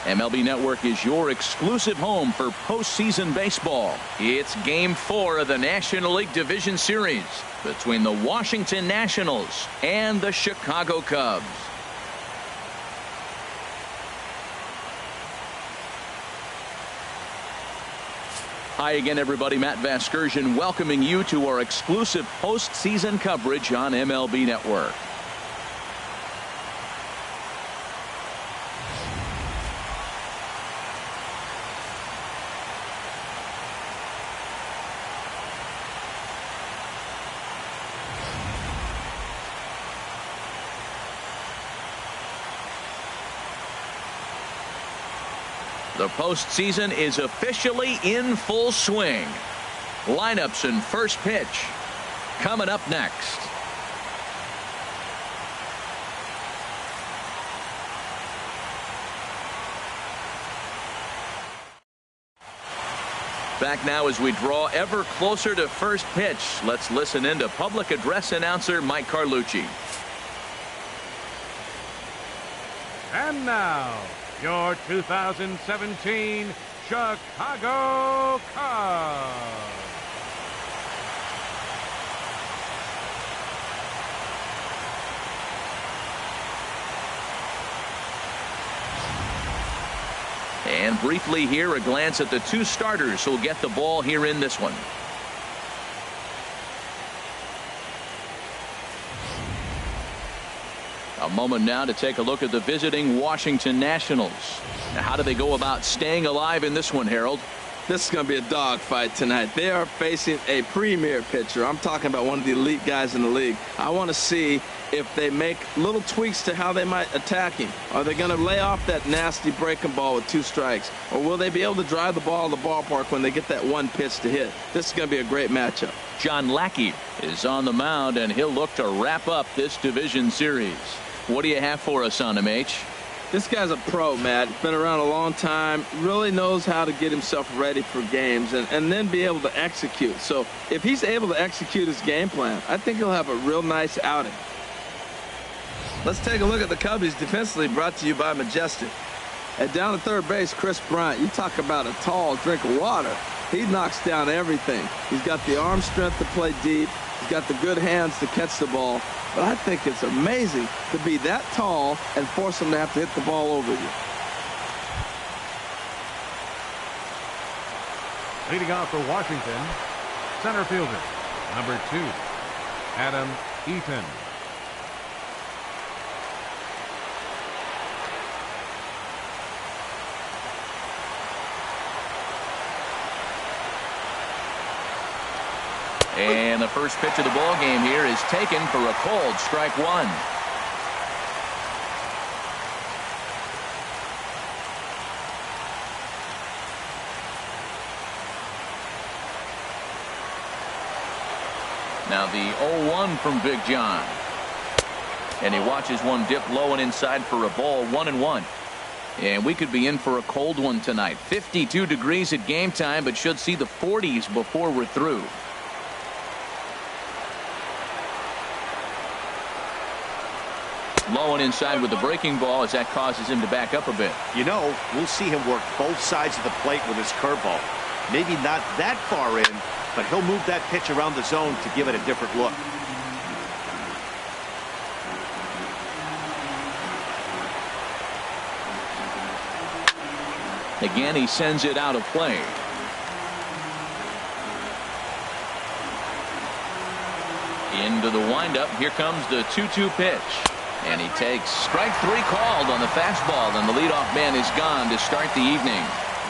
MLB Network is your exclusive home for postseason baseball. It's Game 4 of the National League Division Series between the Washington Nationals and the Chicago Cubs. Hi again, everybody. Matt Vasgersian welcoming you to our exclusive postseason coverage on MLB Network. The postseason is officially in full swing. Lineups and first pitch coming up next. Back now as we draw ever closer to first pitch. Let's listen in to public address announcer Mike Carlucci. And now, your 2017 Chicago Cubs. And briefly here, a glance at the two starters who'll get the ball here in this one. A moment now to take a look at the visiting Washington Nationals. Now, how do they go about staying alive in this one, Harold? This is going to be a dogfight tonight. They are facing a premier pitcher. I'm talking about one of the elite guys in the league. I want to see if they make little tweaks to how they might attack him. Are they going to lay off that nasty breaking ball with 2 strikes? Or will they be able to drive the ball to the ballpark when they get that one pitch to hit? This is going to be a great matchup. John Lackey is on the mound, and he'll look to wrap up this division series. What do you have for us on him, H? This guy's a pro, Matt. He's been around a long time, really knows how to get himself ready for games and then be able to execute. So if he's able to execute his game plan, I think he'll have a real nice outing. Let's take a look at the Cubbies defensively, brought to you by Majestic. At down at third base, Chris Bryant. You talk about a tall drink of water. He knocks down everything. He's got the arm strength to play deep. He's got the good hands to catch the ball. But I think it's amazing to be that tall and force him to have to hit the ball over you. Leading off for Washington, center fielder, number 2, Adam Eaton. And the first pitch of the ball game here is taken for a cold strike 1. Now the 0-1 from Big John. And he watches one dip low and inside for a ball, 1-1. And we could be in for a cold one tonight. 52 degrees at game time, but should see the 40s before we're through. Low and inside with the breaking ball as that causes him to back up a bit. You know, we'll see him work both sides of the plate with his curveball. Maybe not that far in, but he'll move that pitch around the zone to give it a different look. Again, he sends it out of play. Into the windup. Here comes the 2-2 pitch. And he takes strike 3 called on the fastball, and the leadoff man is gone to start the evening.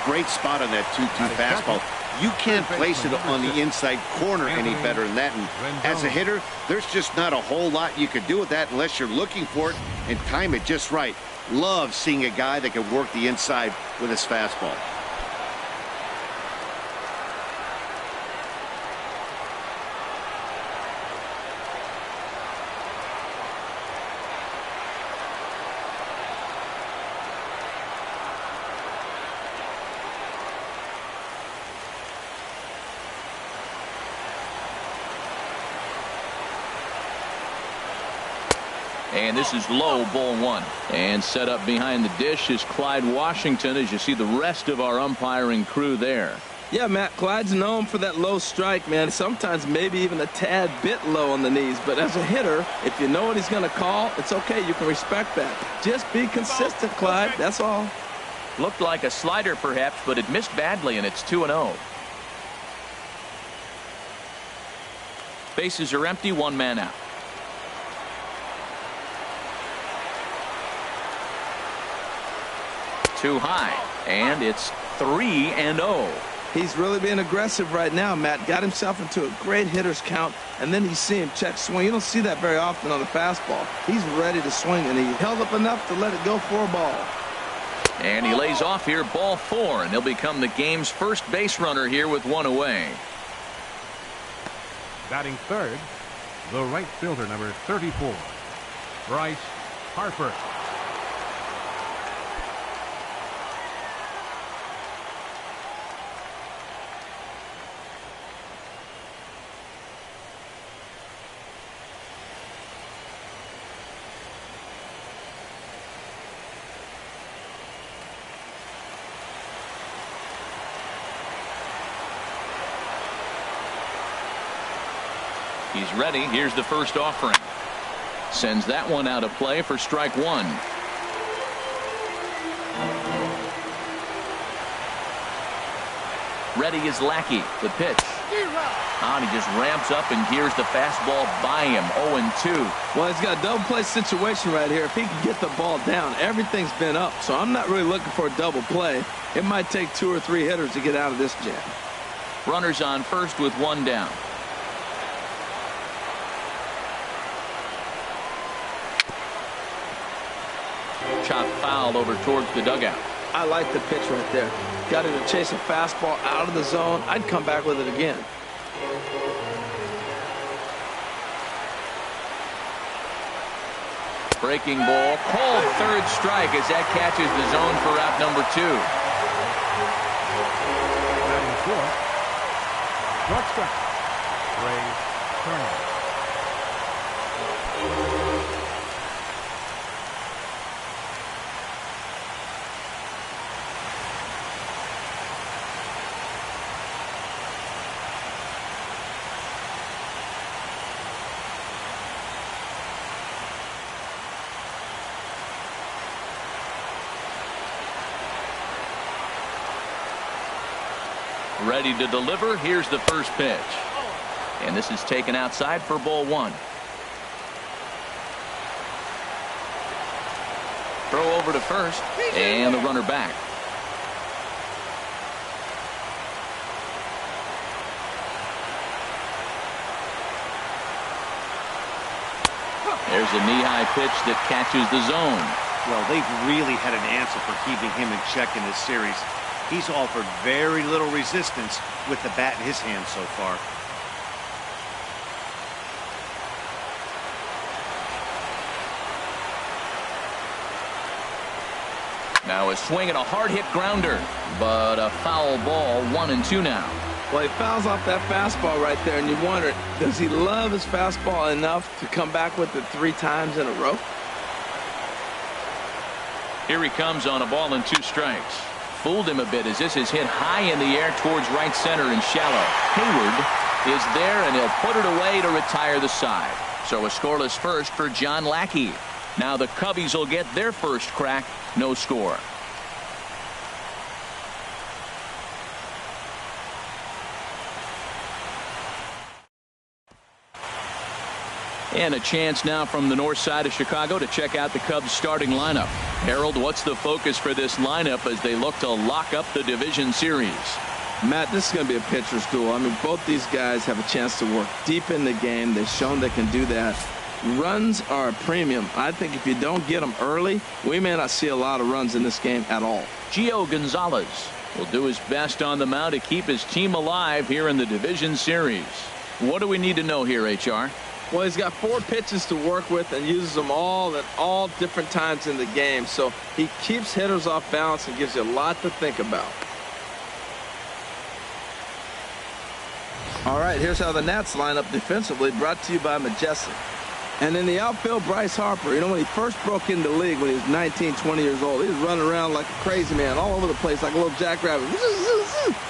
Great spot on that 2-2 fastball. You can't place it on the inside corner any better than that. And as a hitter, there's just not a whole lot you can do with that unless you're looking for it and time it just right. Love seeing a guy that can work the inside with his fastball. And this is low, ball one. And set up behind the dish is Clyde Washington, as you see the rest of our umpiring crew there. Yeah, Matt, Clyde's known for that low strike, man. Sometimes maybe even a tad bit low on the knees. But as a hitter, if you know what he's going to call, it's okay. You can respect that. Just be consistent, Clyde. That's all. Looked like a slider, perhaps, but it missed badly, and it's 2-0. Bases are empty, one man out. Too high, and it's 3-0. He's really being aggressive right now, Matt. Got himself into a great hitter's count, and then you see him check swing. You don't see that very often on the fastball. He's ready to swing, and he held up enough to let it go for a ball. And he lays off here, ball four, and he'll become the game's first base runner here with one away. Batting third, the right fielder, number 34, Bryce Harper. He's ready. Here's the first offering. Sends that one out of play for strike one. Ready is Lackey. The pitch. And he just ramps up and gears the fastball by him. 0-2. Well, he's got a double play situation right here. If he can get the ball down, everything's been up. So I'm not really looking for a double play. It might take 2 or 3 hitters to get out of this jam. Runners on first with one down. Chop foul over towards the dugout. I like the pitch right there. Got him to chase a fastball out of the zone. I'd come back with it again. Breaking ball. Called third strike as that catches the zone for out number 2. Batting fourth, shortstop, Ray Turner. Ready to deliver. Here's the first pitch. And this is taken outside for ball one. Throw over to first. And the runner back. There's a knee-high pitch that catches the zone. Well, they've really had an answer for keeping him in check in this series. He's offered very little resistance with the bat in his hand so far. Now a swing and a hard hit grounder, but a foul ball. 1-2 now. Well, he fouls off that fastball right there, and you wonder, does he love his fastball enough to come back with it 3 times in a row? Here he comes on a ball and 2 strikes. Fooled him a bit as this is hit high in the air towards right center and shallow. Hayward is there, and he'll put it away to retire the side. So a scoreless first for John Lackey. Now the Cubbies will get their first crack. No score. And a chance now from the north side of Chicago to check out the Cubs starting lineup. Harold, what's the focus for this lineup as they look to lock up the division series? Matt, this is going to be a pitcher's duel. I mean, both these guys have a chance to work deep in the game. They've shown they can do that. Runs are a premium. I think if you don't get them early, we may not see a lot of runs in this game at all. Gio Gonzalez will do his best on the mound to keep his team alive here in the division series. What do we need to know here, HR? Well, he's got 4 pitches to work with and uses them all at all different times in the game. So he keeps hitters off balance and gives you a lot to think about. All right, here's how the Nats line up defensively, brought to you by Majestic. And in the outfield, Bryce Harper, you know, when he first broke into the league when he was 19, 20 years old, he was running around like a crazy man all over the place like a little jackrabbit,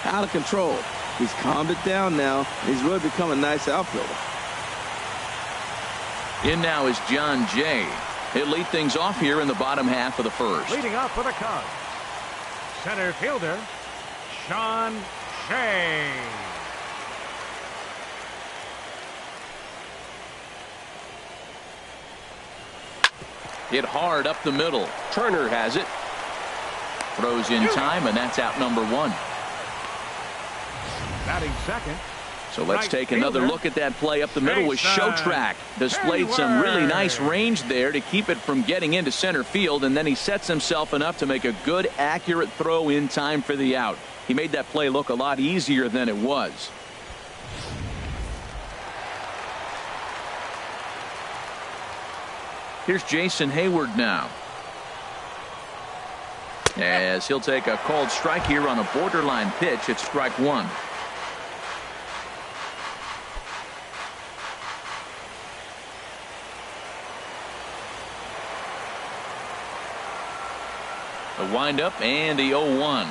out of control. He's calmed it down now. He's really become a nice outfielder. In now is John Jay. He'll lead things off here in the bottom half of the first. Leading off for the Cubs, center fielder, Sean Shea. Hit hard up the middle. Turner has it. Throws in time, and that's out number 1. Batting second. So let's take another look at that play up the middle with Showtrack. Displayed some really nice range there to keep it from getting into center field, and then he sets himself enough to make a good, accurate throw in time for the out. He made that play look a lot easier than it was. Here's Jason Hayward now, as he'll take a called strike here on a borderline pitch at strike 1. The windup and the 0-1.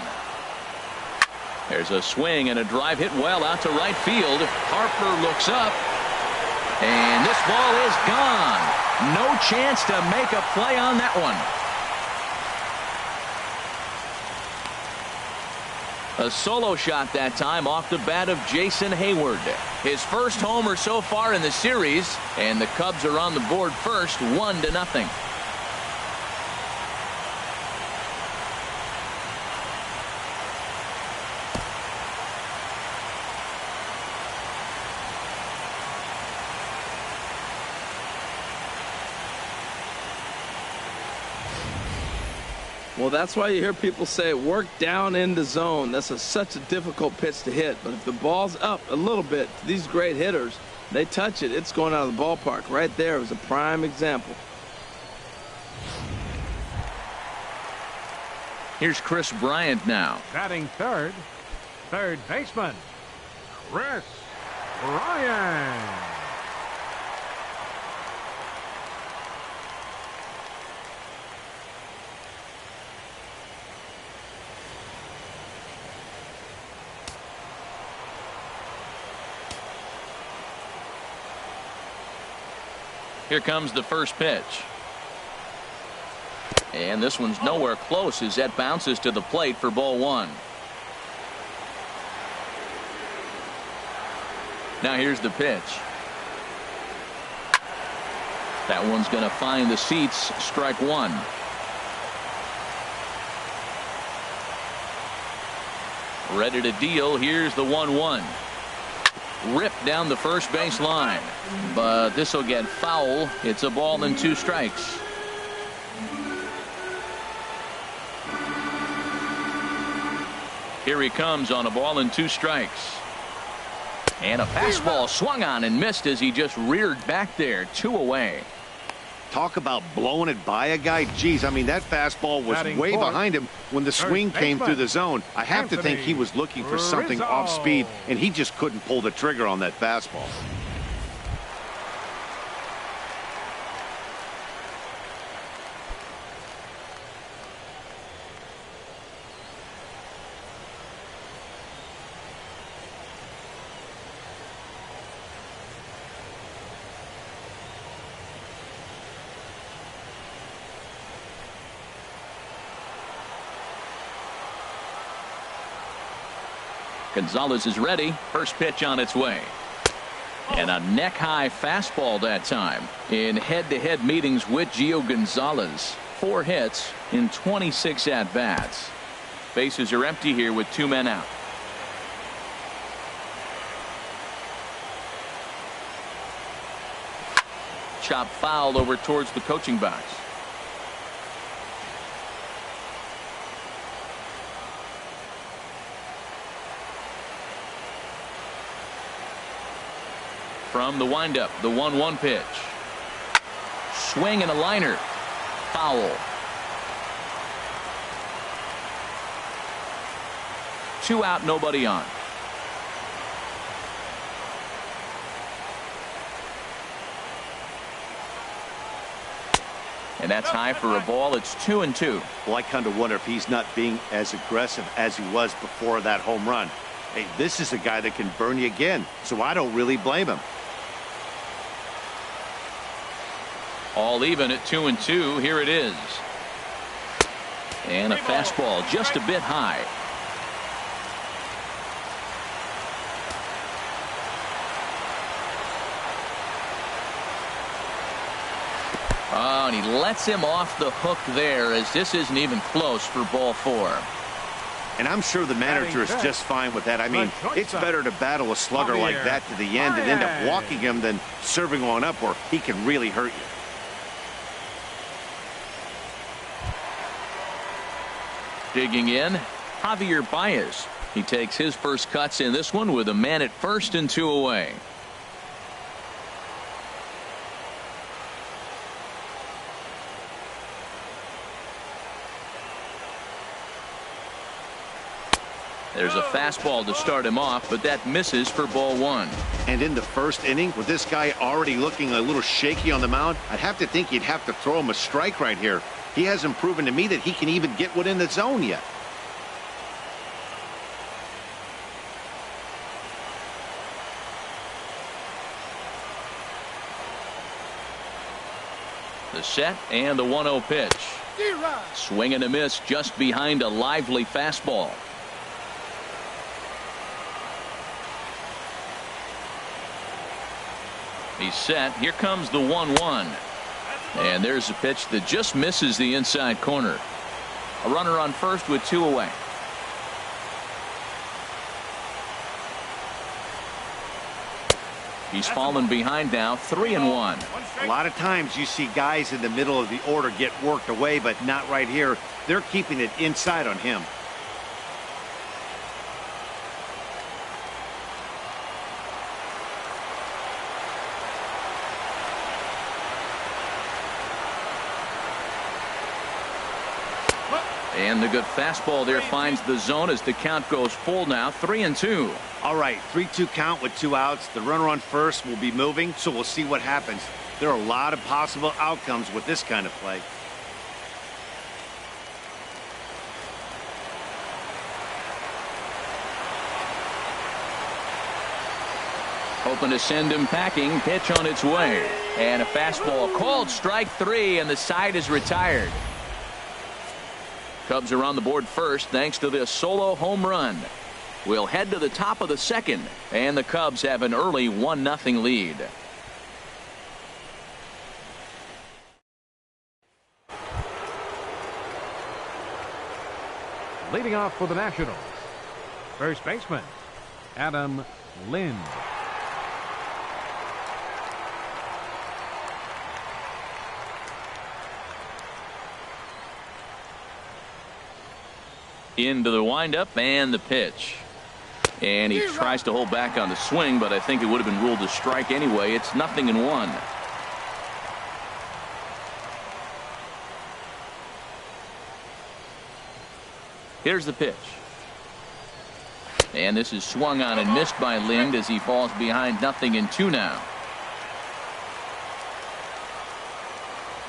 There's a swing and a drive hit well out to right field. Harper looks up, and this ball is gone. No chance to make a play on that one. A solo shot that time off the bat of Jason Hayward. His first homer so far in the series, and the Cubs are on the board first, 1-0. Well, that's why you hear people say work down in the zone. That's such a difficult pitch to hit. But if the ball's up a little bit, these great hitters, they touch it, it's going out of the ballpark. Right there was a prime example. Here's Chris Bryant now. Batting third, third baseman, Chris Bryant. Here comes the first pitch. And this one's nowhere close as that bounces to the plate for ball 1. Now here's the pitch. That one's going to find the seats. Strike 1. Ready to deal. Here's the 1-1. Ripped down the first base line, but this will get foul. It's a ball and 2 strikes. Here he comes on a ball and 2 strikes. And a fastball swung on and missed as he just reared back there. 2 away. Talk about blowing it by a guy. Geez, I mean, that fastball was way behind him when the swing came through the zone. I have to think he was looking for something off speed, and he just couldn't pull the trigger on that fastball. Gonzalez is ready. First pitch on its way. And a neck-high fastball that time in head-to-head meetings with Gio Gonzalez. 4 hits in 26 at-bats. Bases are empty here with 2 men out. Chop fouled over towards the coaching box. From the windup, the 1-1 pitch. Swing and a liner. Foul. 2 out, nobody on. And that's high for a ball. It's 2-2. Well, I kind of wonder if he's not being as aggressive as he was before that home run. Hey, this is a guy that can burn you again, so I don't really blame him. All even at 2-2. Here it is. And a fastball just a bit high. Oh, and he lets him off the hook there, as this isn't even close for ball 4. And I'm sure the manager is just fine with that. I mean, it's better to battle a slugger like that to the end and end up walking him than serving one up where he can really hurt you. Digging in, Javier Baez. He takes his first cuts in this one with a man at first and 2 away. There's a fastball to start him off, but that misses for ball 1. And in the first inning, with this guy already looking a little shaky on the mound, I'd have to think you'd have to throw him a strike right here. He hasn't proven to me that he can even get within the zone yet. The set and the 1-0 pitch. Swing and a miss just behind a lively fastball. He's set. Here comes the 1-1. And there's a pitch that just misses the inside corner. A runner on first with 2 away. He's fallen behind now, 3-1. A lot of times you see guys in the middle of the order get worked away, but not right here. They're keeping it inside on him. And the good fastball there finds the zone as the count goes full now, 3-2. All right, 3-2 count with 2 outs. The runner on first will be moving, so we'll see what happens. There are a lot of possible outcomes with this kind of play. Hoping to send him packing. Pitch on its way. And a fastball called strike 3, and the side is retired. Cubs are on the board first thanks to this solo home run. We'll head to the top of the second, and the Cubs have an early 1-0 lead. Leading off for the Nationals, first baseman Adam Lind. Into the windup and the pitch. And he tries to hold back on the swing, but I think it would have been ruled a strike anyway. It's 0-1. Here's the pitch. And this is swung on and missed by Lind as he falls behind 0-2 now.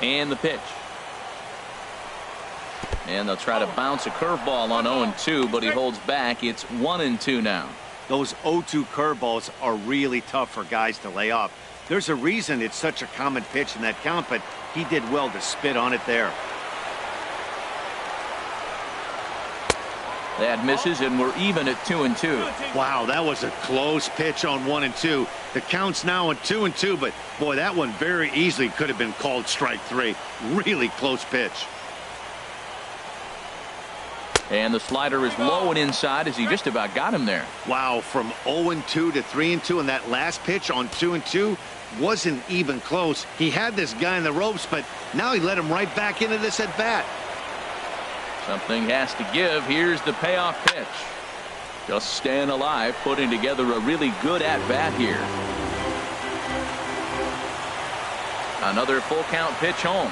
And the pitch. And they'll try to bounce a curveball on 0-2, but he holds back. It's 1-2 now. Those 0-2 curveballs are really tough for guys to lay off. There's a reason it's such a common pitch in that count, but he did well to spit on it there. That misses, and we're even at 2-2. Wow, that was a close pitch on 1-2. The count's now at 2-2, but boy, that one very easily could have been called strike 3. Really close pitch. And the slider is low and inside as he just about got him there. Wow, from 0-2 to 3-2, and that last pitch on 2-2 wasn't even close. He had this guy in the ropes, but now he let him right back into this at bat. Something has to give. Here's the payoff pitch. Just staying alive, putting together a really good at bat here. Another full count pitch home.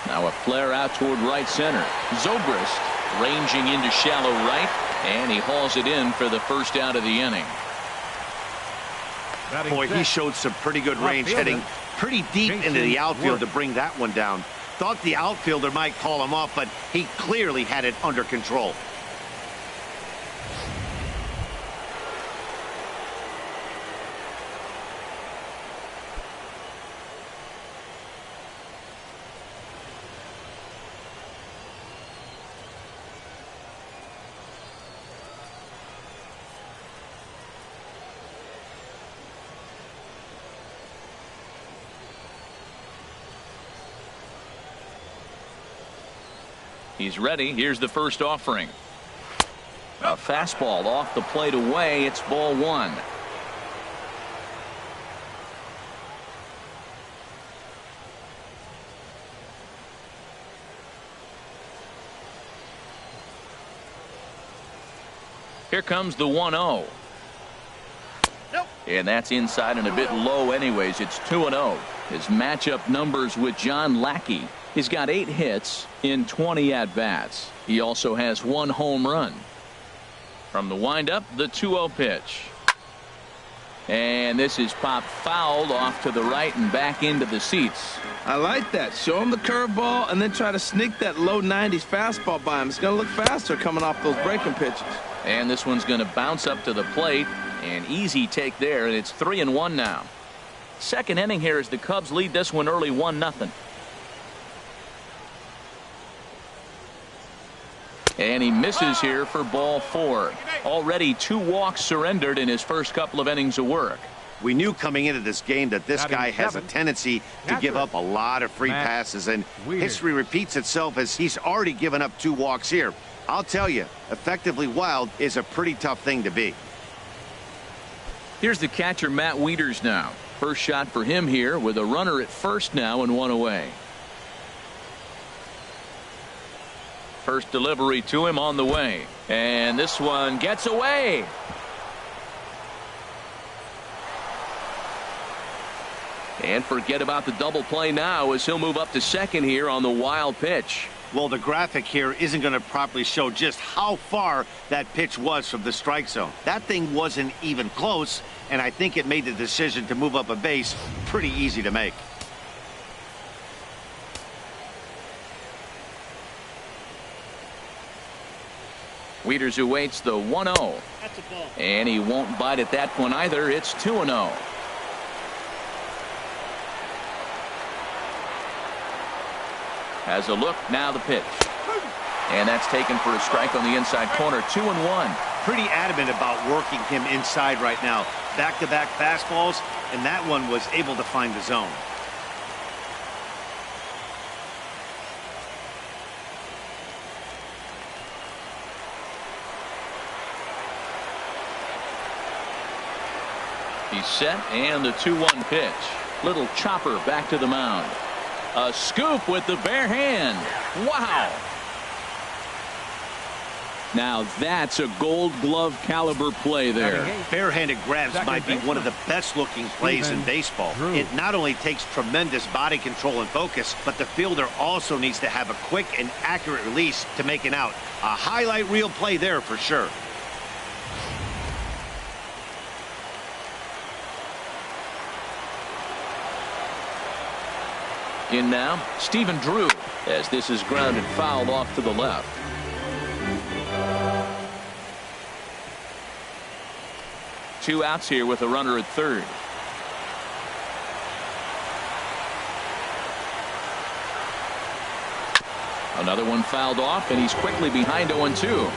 Now a flare out toward right center. Zobrist ranging into shallow right, and he hauls it in for the first out of the inning. Boy, he showed some pretty good range heading pretty deep into the outfield to bring that one down. Thought the outfielder might call him off, but he clearly had it under control. He's ready. Here's the first offering. A fastball off the plate away. It's ball one. Here comes the 1-0. And that's inside and a bit low anyways. It's 2-0. His matchup numbers with John Lackey. He's got 8 hits in 20 at-bats. He also has 1 home run. From the windup, the 2-0 pitch. And this is popped fouled off to the right and back into the seats. I like that. Show him the curveball and then try to sneak that low 90s fastball by him. It's going to look faster coming off those breaking pitches. And this one's going to bounce up to the plate. An easy take there, and it's 3-1 now. Second inning here as the Cubs lead this one early 1-0. And he misses here for ball 4. Already 2 walks surrendered in his first couple of innings of work. We knew coming into this game that this guy has a tendency to give up a lot of free passes, and history repeats itself as he's already given up 2 walks here. I'll tell you, effectively wild is a pretty tough thing to be. Here's the catcher, Matt Wieters now. First shot for him here with a runner at first now and 1 away. First delivery to him on the way. And this one gets away. And forget about the double play now as he'll move up to second here on the wild pitch. Well, the graphic here isn't going to properly show just how far that pitch was from the strike zone. That thing wasn't even close, and I think it made the decision to move up a base pretty easy to make. Wieters awaits the 1-0. And he won't bite at that one either. It's 2-0. Has a look, now the pitch. And that's taken for a strike on the inside corner. 2-1. Pretty adamant about working him inside right now. Back-to-back fastballs, and that one was able to find the zone. He's set, and the 2-1 pitch. Little chopper back to the mound. A scoop with the bare hand. Wow. Now that's a Gold Glove caliber play there. Barehanded grabs might be one of the best looking plays in baseball. It not only takes tremendous body control and focus, but the fielder also needs to have a quick and accurate release to make an out. A highlight reel play there for sure. In now, Stephen Drew, as this is grounded foul off to the left. Two outs here with a runner at third. Another one fouled off, and he's quickly behind 0-2.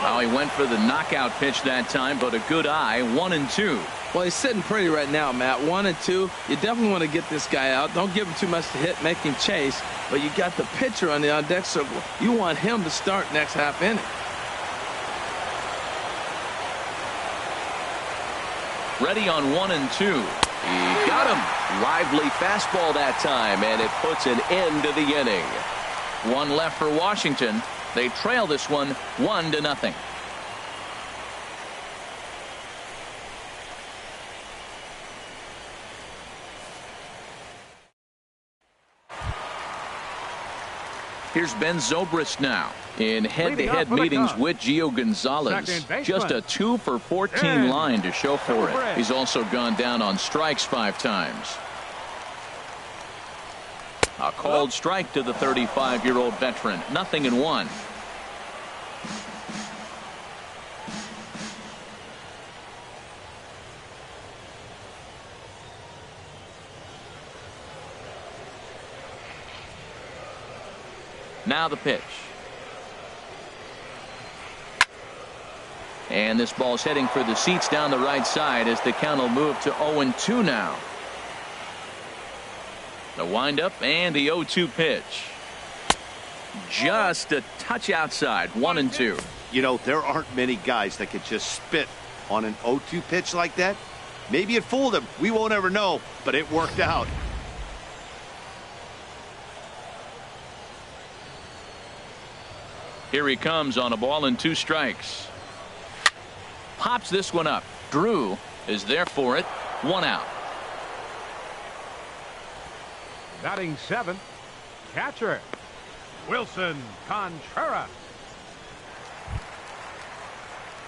Well, he went for the knockout pitch that time, but a good eye. 1-2. Well, he's sitting pretty right now, Matt. 1-2. You definitely want to get this guy out. Don't give him too much to hit, make him chase. But you got the pitcher on the on-deck circle. You want him to start next half inning. Ready on 1-2. He got him. Lively fastball that time, and it puts an end to the inning. One left for Washington. They trail this one 1-0. Here's Ben Zobrist now in head-to-head meetings with Gio Gonzalez. Just a 2 for 14 line to show for it. He's also gone down on strikes 5 times. A called strike to the 35-year-old veteran. 0-1. Now the pitch. And this ball's heading for the seats down the right side as the count will move to 0-2 now. The windup and the 0-2 pitch. Just a touch outside. 1-2. You know, there aren't many guys that could just spit on an 0-2 pitch like that. Maybe it fooled him. We won't ever know, but it worked out. Here he comes on a ball and 2 strikes. Pops this one up. Drew is there for it. 1 out. Batting 7th, catcher Wilson Contreras.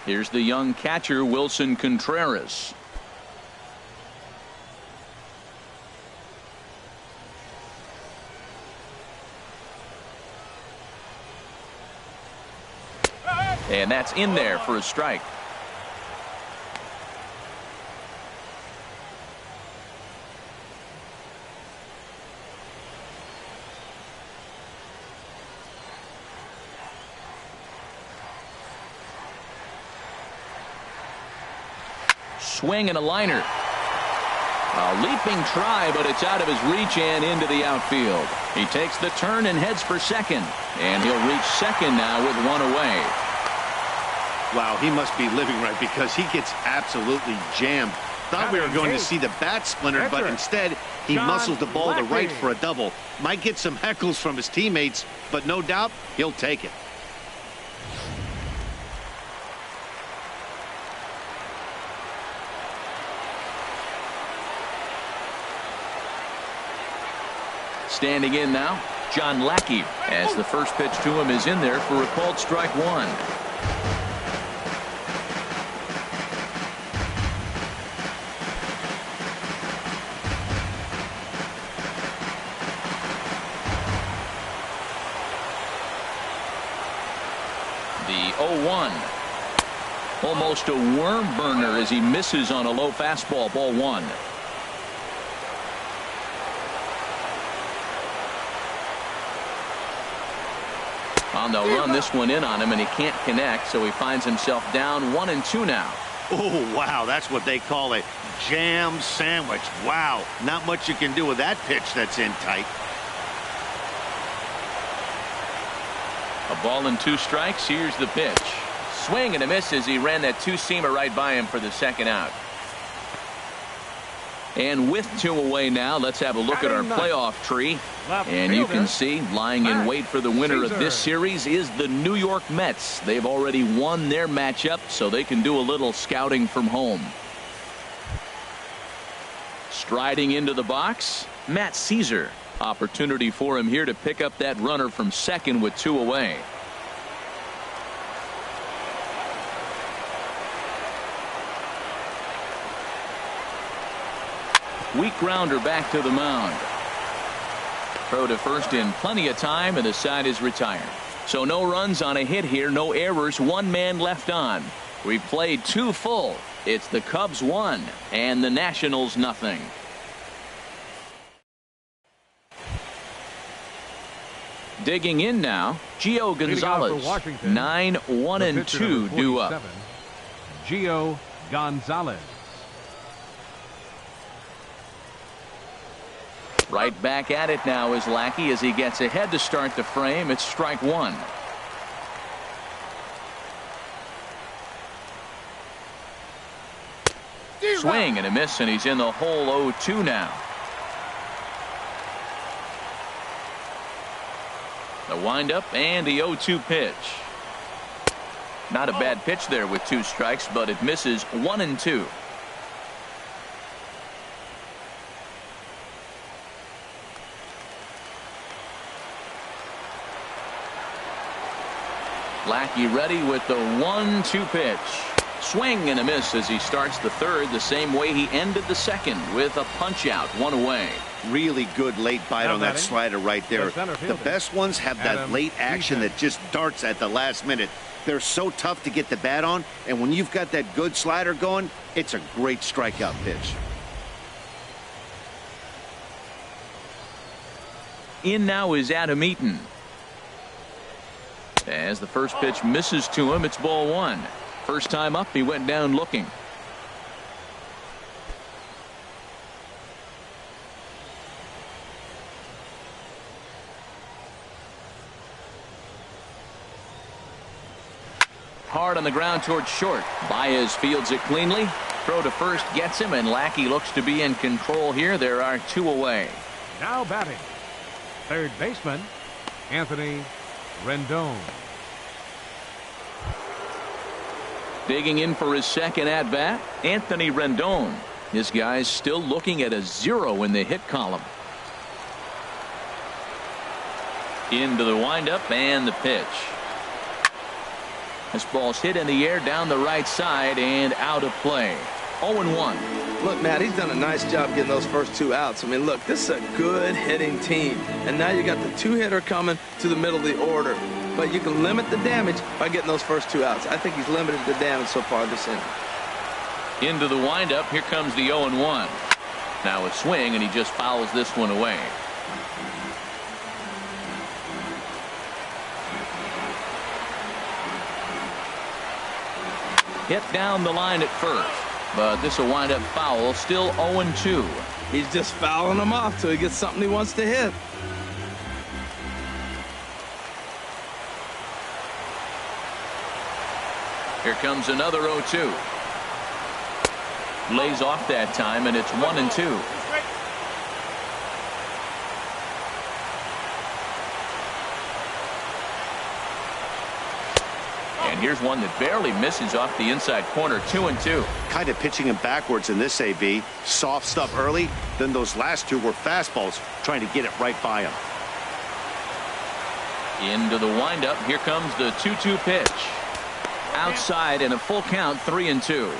Here's the young catcher Wilson Contreras. And that's in there for a strike. Swing and a liner. A leaping try, but it's out of his reach and into the outfield. He takes the turn and heads for second. And he'll reach second now with 1 away. Wow, he must be living right because he gets absolutely jammed. Thought we were going to see the bat splintered, but instead he muscles the ball to right for a double. Might get some heckles from his teammates, but no doubt he'll take it. Standing in now, John Lackey, as the first pitch to him is in there for a called strike 1. The 0-1. Almost a worm burner as he misses on a low fastball. Ball 1. On the run, this one in on him, and he can't connect, so he finds himself down 1-2 now. Oh, wow, that's what they call a jam sandwich. Wow, not much you can do with that pitch that's in tight. A ball and 2 strikes. Here's the pitch. Swing and a miss as he ran that 2-seamer right by him for the second out. And with 2 away now, let's have a look at our playoff tree. And you can see lying in wait for the winner of this series is the New York Mets. They've already won their matchup, so they can do a little scouting from home. Striding into the box, Matt Caesar. Opportunity for him here to pick up that runner from second with 2 away. Weak grounder back to the mound. Throw to first in plenty of time, and the side is retired. So no runs on a hit here, no errors, 1 man left on. We've played 2 full. It's the Cubs 1 and the Nationals 0. Digging in now, Gio Gonzalez. 9-1-2 due up. Gio Gonzalez. Right back at it now is Lackey as he gets ahead to start the frame. It's strike 1. Swing and a miss, and he's in the hole. 0-2 now. The windup and the 0-2 pitch. Not a bad pitch there with 2 strikes, but it misses. 1-2. Lackey ready with the 1-2 pitch. Swing and a miss as he starts the third the same way he ended the second, with a punch out, 1 away. Really good late bite on that slider right there. The best ones have that late action that just darts at the last minute. They're so tough to get the bat on, and when you've got that good slider going, it's a great strikeout pitch. In now is Adam Eaton. As the first pitch misses to him, it's ball 1. First time up, he went down looking. Hard on the ground towards short. Baez fields it cleanly. Throw to first gets him, and Lackey looks to be in control here. There are 2 away. Now batting, third baseman, Anthony Rendon. Digging in for his second at-bat, Anthony Rendon. This guy's still looking at a 0 in the hit column. Into the windup and the pitch. This ball's hit in the air down the right side and out of play. 0-1. Look, Matt, he's done a nice job getting those first 2 outs. I mean, look, this is a good hitting team. And now you got the 2-hitter coming to the middle of the order. But you can limit the damage by getting those first 2 outs. I think he's limited the damage so far this inning. Into the windup. Here comes the 0-1. Now a swing, and he just fouls this one away. Hit down the line at first, but this will wind up foul. Still 0-2. He's just fouling them off till he gets something he wants to hit. Here comes another 0-2. Lays off that time, and it's 1-2. And here's one that barely misses off the inside corner. 2-2. Kind of pitching him backwards in this AB. Soft stuff early, then those last 2 were fastballs, trying to get it right by him. Into the windup. Here comes the 2-2 pitch. Outside, and a full count. 3-2.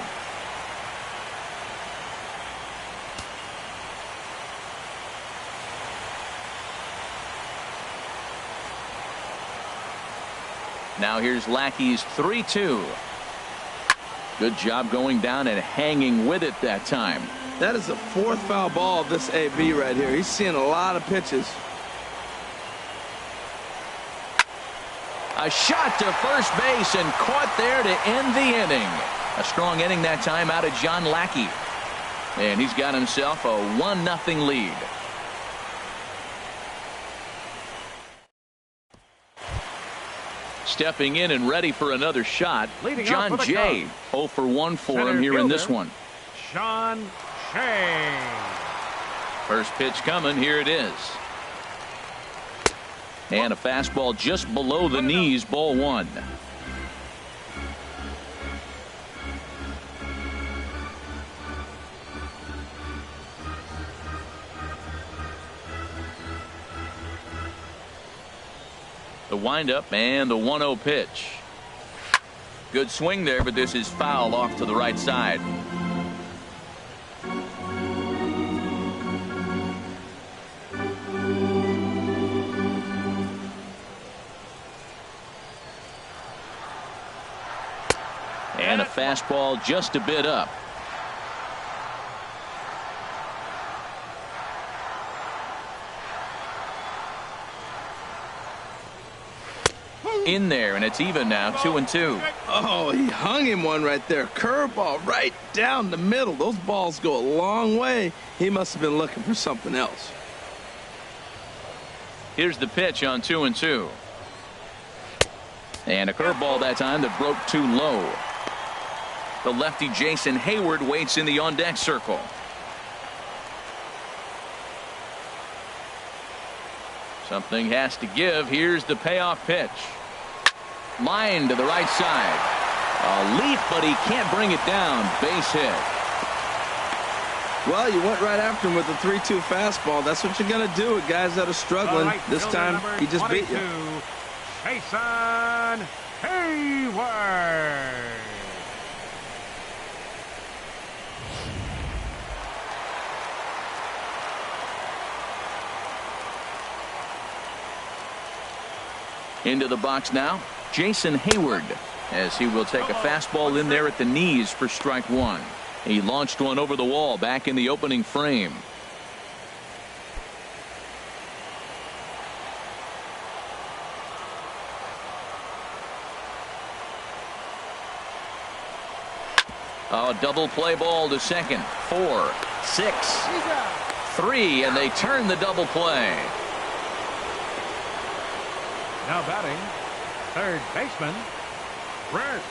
Now here's Lackey's 3-2. Good job going down and hanging with it that time. That is the 4th foul ball of this AB right here. He's seeing a lot of pitches. A shot to first base and caught there to end the inning. A strong inning that time out of John Lackey. And he's got himself a 1-0 lead. Stepping in and ready for another shot, John Jay. 0 for 1 for him here in this one. Sean Shea. First pitch coming. Here it is. And a fastball just below the knees. Ball 1. The windup and the 1-0 pitch. Good swing there, but this is foul off to the right side. And a fastball just a bit up. In there, and it's even now. 2-2. Oh, he hung him one right there. Curveball right down the middle. Those balls go a long way. He must have been looking for something else. Here's the pitch on 2-2. And a curveball that time that broke too low. The lefty Jason Hayward waits in the on-deck circle. Something has to give. Here's the payoff pitch. Line to the right side. A leap, but he can't bring it down. Base hit. Well, you went right after him with the 3-2 fastball. That's what you're going to do with guys that are struggling. This time, he just beat you. Jason Hayward. Into the box now, Jason Hayward, as he will take a fastball in there at the knees for strike one. He launched one over the wall back in the opening frame. A double play ball to second. 4, 6, 3, and they turn the double play. Now batting, third baseman, Chris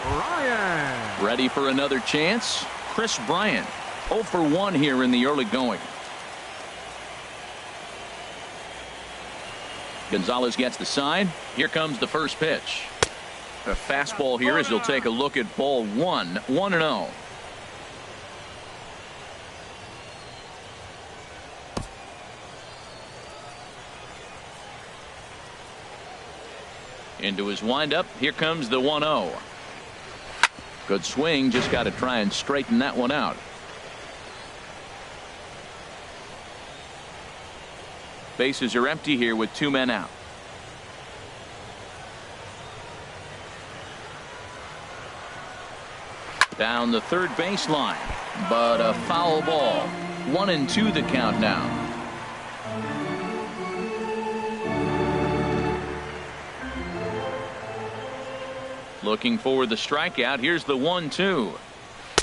Bryant. Ready for another chance? Chris Bryant, 0 for 1 here in the early going. Gonzalez gets the sign. Here comes the first pitch. A fastball here as he'll take a look at ball 1, 1-0. Into his windup. Here comes the 1-0. Good swing. Just got to try and straighten that one out. Bases are empty here with 2 men out. Down the third baseline, but a foul ball. 1-2 the count now. Looking for the strikeout. Here's the 1-2.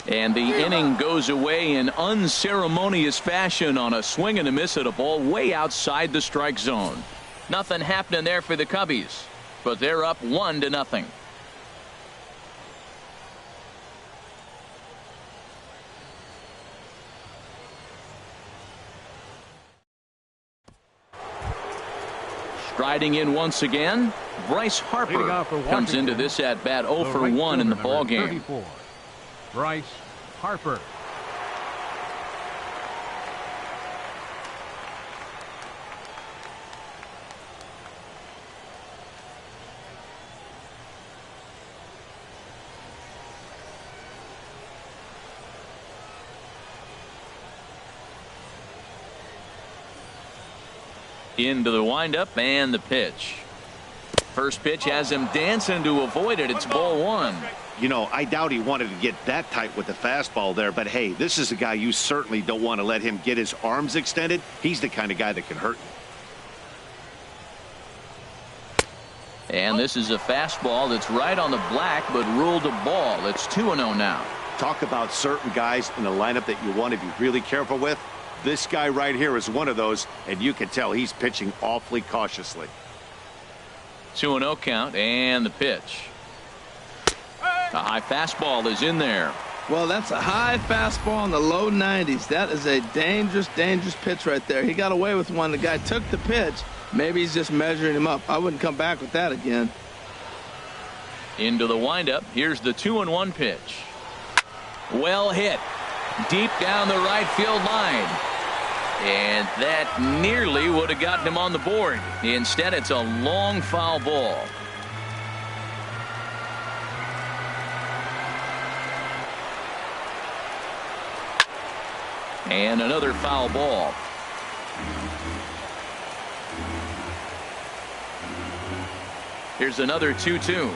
And the inning goes away in unceremonious fashion on a swing and a miss at a ball way outside the strike zone. Nothing happening there for the Cubbies, but they're up 1-0. Striding in once again, Bryce Harper comes into this at bat 0 for 1 in the ball game. Bryce Harper. Into the windup and the pitch. First pitch has him dancing to avoid it. It's ball 1. You know, I doubt he wanted to get that tight with the fastball there, but hey, this is a guy you certainly don't want to let him get his arms extended. He's the kind of guy that can hurt you. And this is a fastball that's right on the black, but ruled a ball. It's 2-0 now. Talk about certain guys in the lineup that you want to be really careful with. This guy right here is one of those, and you can tell he's pitching awfully cautiously. 2-0 count and the pitch. A high fastball is in there. Well, that's a high fastball in the low 90s. That is a dangerous, dangerous pitch right there. He got away with one. The guy took the pitch. Maybe he's just measuring him up. I wouldn't come back with that again. Into the windup. Here's the 2-1 pitch. Well hit. Deep down the right field line. And that nearly would have gotten him on the board. Instead, it's a long foul ball. And another foul ball. Here's another 2-2.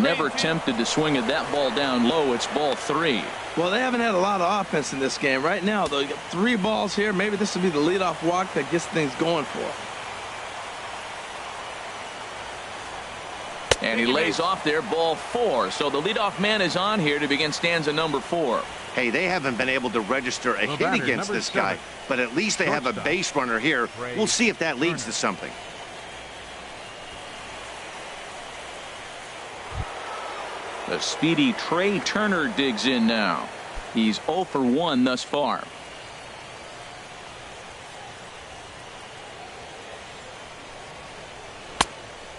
Never tempted to swing at that ball down low. It's ball 3. Well, they haven't had a lot of offense in this game. Right now, though, you got 3 balls here. Maybe this will be the leadoff walk that gets things going for him. And he lays off there, ball 4. So the leadoff man is on here to begin stanza number 4. Hey, they haven't been able to register a hit against this guy, but at least they have a base runner here. We'll see if that leads to something. The speedy Trey Turner digs in now. He's 0 for 1 thus far.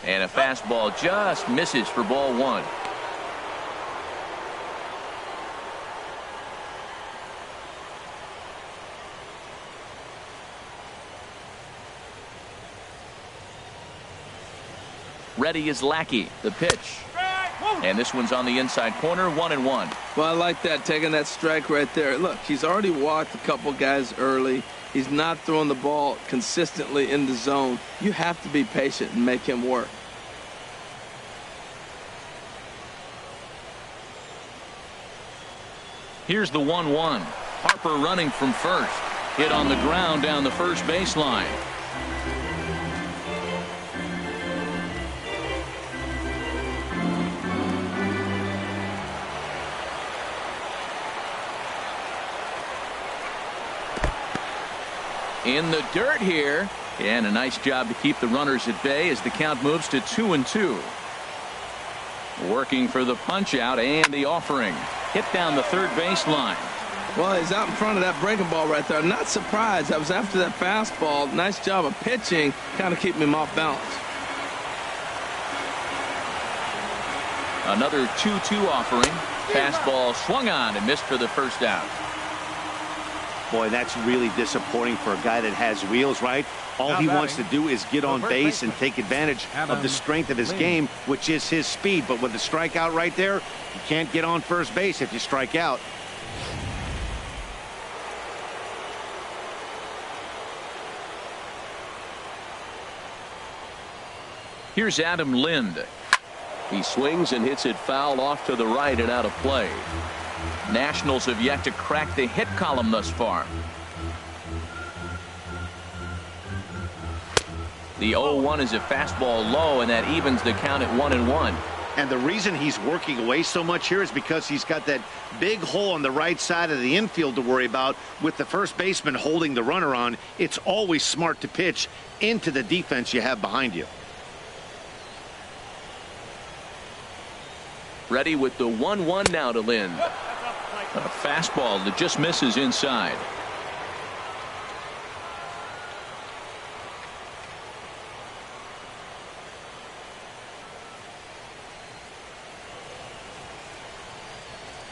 And a fastball just misses for ball 1. Ready is Lackey. The pitch. And this one's on the inside corner, 1-1. Well, I like that, taking that strike right there. Look, he's already walked a couple guys early. He's not throwing the ball consistently in the zone. You have to be patient and make him work. Here's the 1-1. Harper running from first. Hit on the ground down the first baseline. In the dirt here, and a nice job to keep the runners at bay as the count moves to 2-2. Working for the punch out and the offering. Hit down the third baseline. Well, he's out in front of that breaking ball right there. I'm not surprised. I was after that fastball. Nice job of pitching, kind of keeping him off balance. Another 2-2 offering. Fastball swung on and missed for the first out. Boy, that's really disappointing for a guy that has wheels, right? All he wants to do is get on base and take advantage of the strength of his game, which is his speed. But with the strikeout right there, you can't get on first base if you strike out. Here's Adam Lind. He swings and hits it foul off to the right and out of play. Nationals have yet to crack the hit column thus far. The 0-1 is a fastball low, and that evens the count at 1-1. And the reason he's working away so much here is because he's got that big hole on the right side of the infield to worry about. With the first baseman holding the runner on, it's always smart to pitch into the defense you have behind you. Ready with the 1-1 now to Lind. A fastball that just misses inside.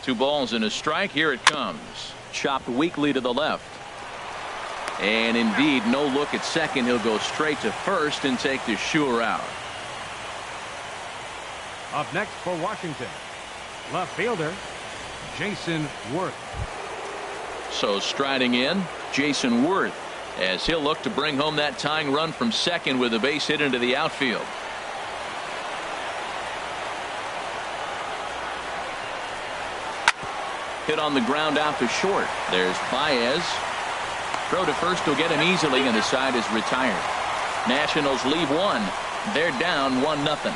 Two balls and a strike. Here it comes. Chopped weakly to the left. And indeed, no look at second. He'll go straight to first and take the sure out. Up next for Washington, left fielder Jason Worth. So striding in, Jason Worth, as he'll look to bring home that tying run from second with a base hit into the outfield. Hit on the ground out to short. There's Baez. Throw to first will get him easily, and the side is retired. Nationals leave one. They're down 1-0.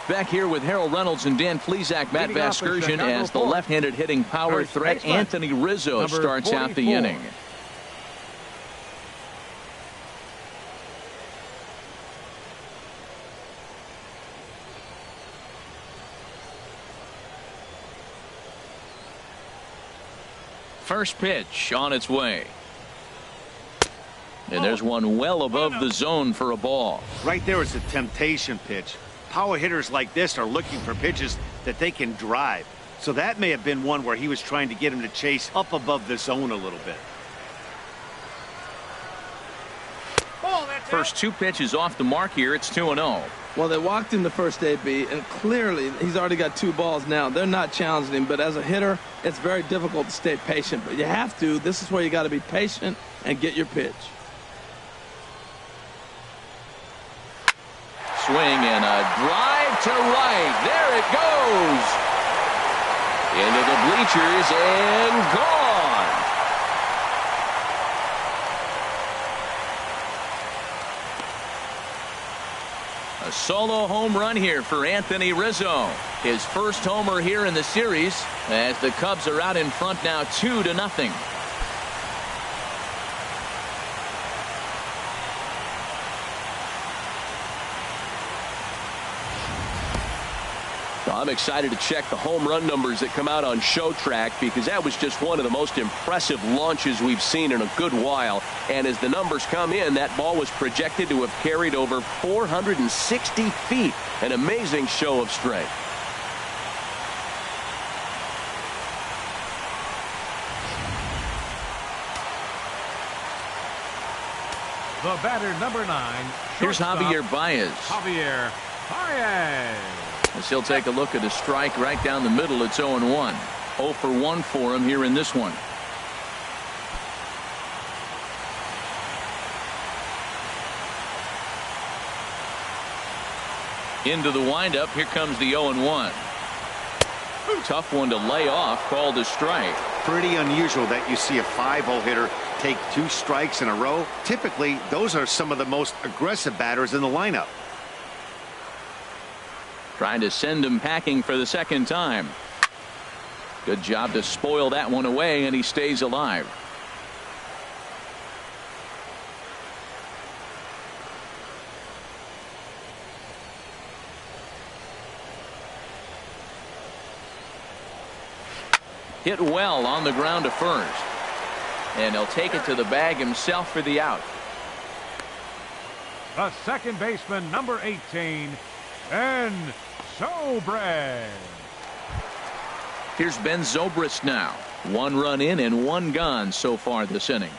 Back here with Harold Reynolds and Dan Plesac, Matt Vasgersian, as the left-handed hitting power threat Anthony Rizzo starts out the inning. First pitch on its way. And there's one well above the zone for a ball. Right there is a temptation pitch. Power hitters like this are looking for pitches that they can drive. So that may have been one where he was trying to get him to chase up above the zone a little bit. First two pitches off the mark here. It's 2-0. Well, they walked him the first AB, and clearly he's already got two balls now. They're not challenging him, but as a hitter, it's very difficult to stay patient. But you have to. This is where you got to be patient and get your pitch. Swing and a drive to right. There it goes. Into the bleachers and gone. A solo home run here for Anthony Rizzo. His first homer here in the series as the Cubs are out in front now 2-0. I'm excited to check the home run numbers that come out on ShowTrack, because that was just one of the most impressive launches we've seen in a good while. And as the numbers come in, that ball was projected to have carried over 460 feet. An amazing show of strength. The batter, number 9. Here's Javier Baez. Javier Baez. As he'll take a look at a strike right down the middle. It's 0-1. 0 for 1 for him here in this one. Into the windup. Here comes the 0-1. Tough one to lay off. Called a strike. Pretty unusual that you see a 5-hole hitter take 2 strikes in a row. Typically, those are some of the most aggressive batters in the lineup. Trying to send him packing for the second time. Good job to spoil that one away, and he stays alive. Hit well on the ground to first. And he'll take it to the bag himself for the out. The second baseman, number 18, Ben Zobrist. Here's Ben Zobrist now. 1 run in and 1 gone so far this inning.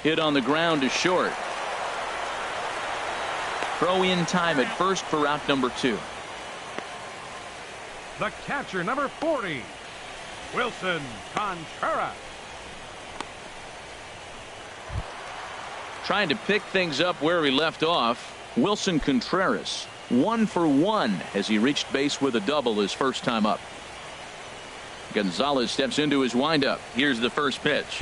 Hit on the ground to short. Throw in time at first for out number 2. The catcher, number 40, Wilson Contreras. Trying to pick things up where he left off. Wilson Contreras 1 for 1 as he reached base with a double his first time up. Gonzalez steps into his windup. Here's the first pitch.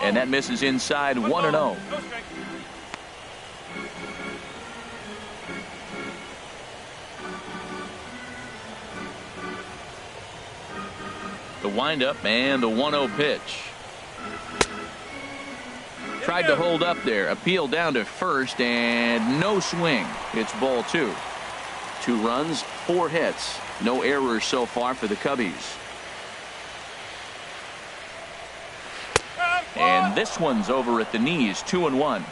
And that misses inside. 1-0. The windup and the 1-0 pitch. Tried to hold up there. Appeal down to first and no swing. It's ball 2. 2 runs, 4 hits. No errors so far for the Cubbies. And this one's over at the knees. 2-1.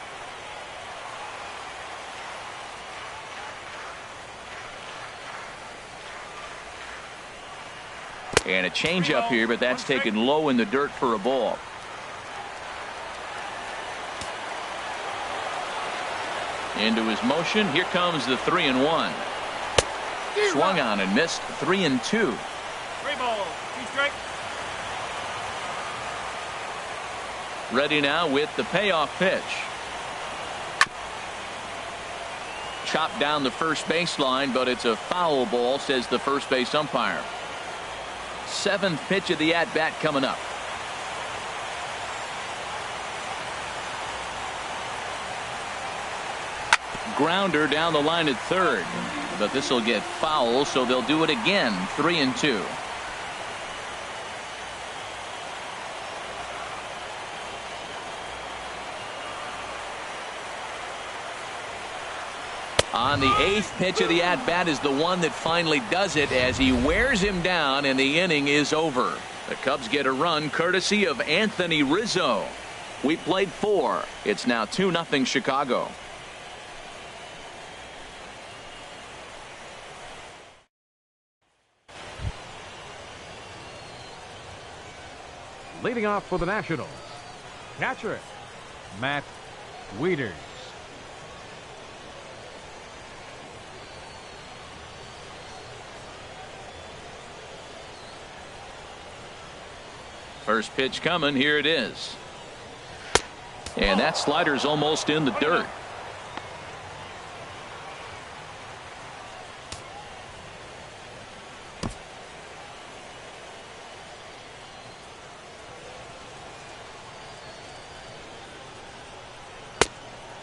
And a changeup here, but that's taken low in the dirt for a ball. Into his motion. Here comes the 3-1. Swung on and missed. 3-2. 3 balls, 2 strikes. Ready now with the payoff pitch. Chopped down the first baseline, but it's a foul ball, says the first base umpire. 7th pitch of the at-bat coming up. Grounder down the line at third, but this will get foul, so they'll do it again. 3-2. On the 8th pitch of the at-bat is the one that finally does it as he wears him down, and the inning is over. The Cubs get a run courtesy of Anthony Rizzo. We played 4. It's now 2-0 Chicago. Leading off for the Nationals, catcher, Matt Wieters. First pitch coming. Here it is. And that slider's almost in the dirt.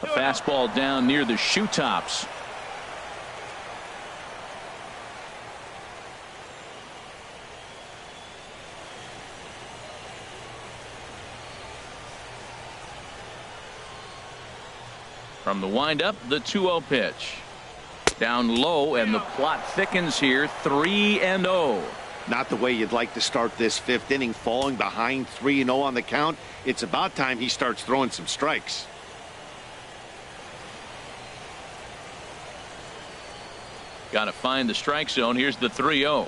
A fastball down near the shoe tops. From the windup, the 2-0 pitch. Down low, and the plot thickens here. 3-0. Not the way you'd like to start this 5th inning, falling behind 3-0 on the count. It's about time he starts throwing some strikes. Got to find the strike zone. Here's the 3-0.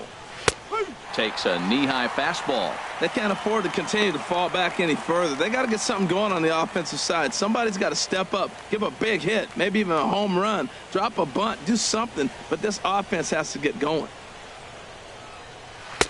Takes a knee-high fastball. They can't afford to continue to fall back any further. They got to get something going on the offensive side. Somebody's got to step up, give a big hit, maybe even a home run, drop a bunt, do something. But this offense has to get going.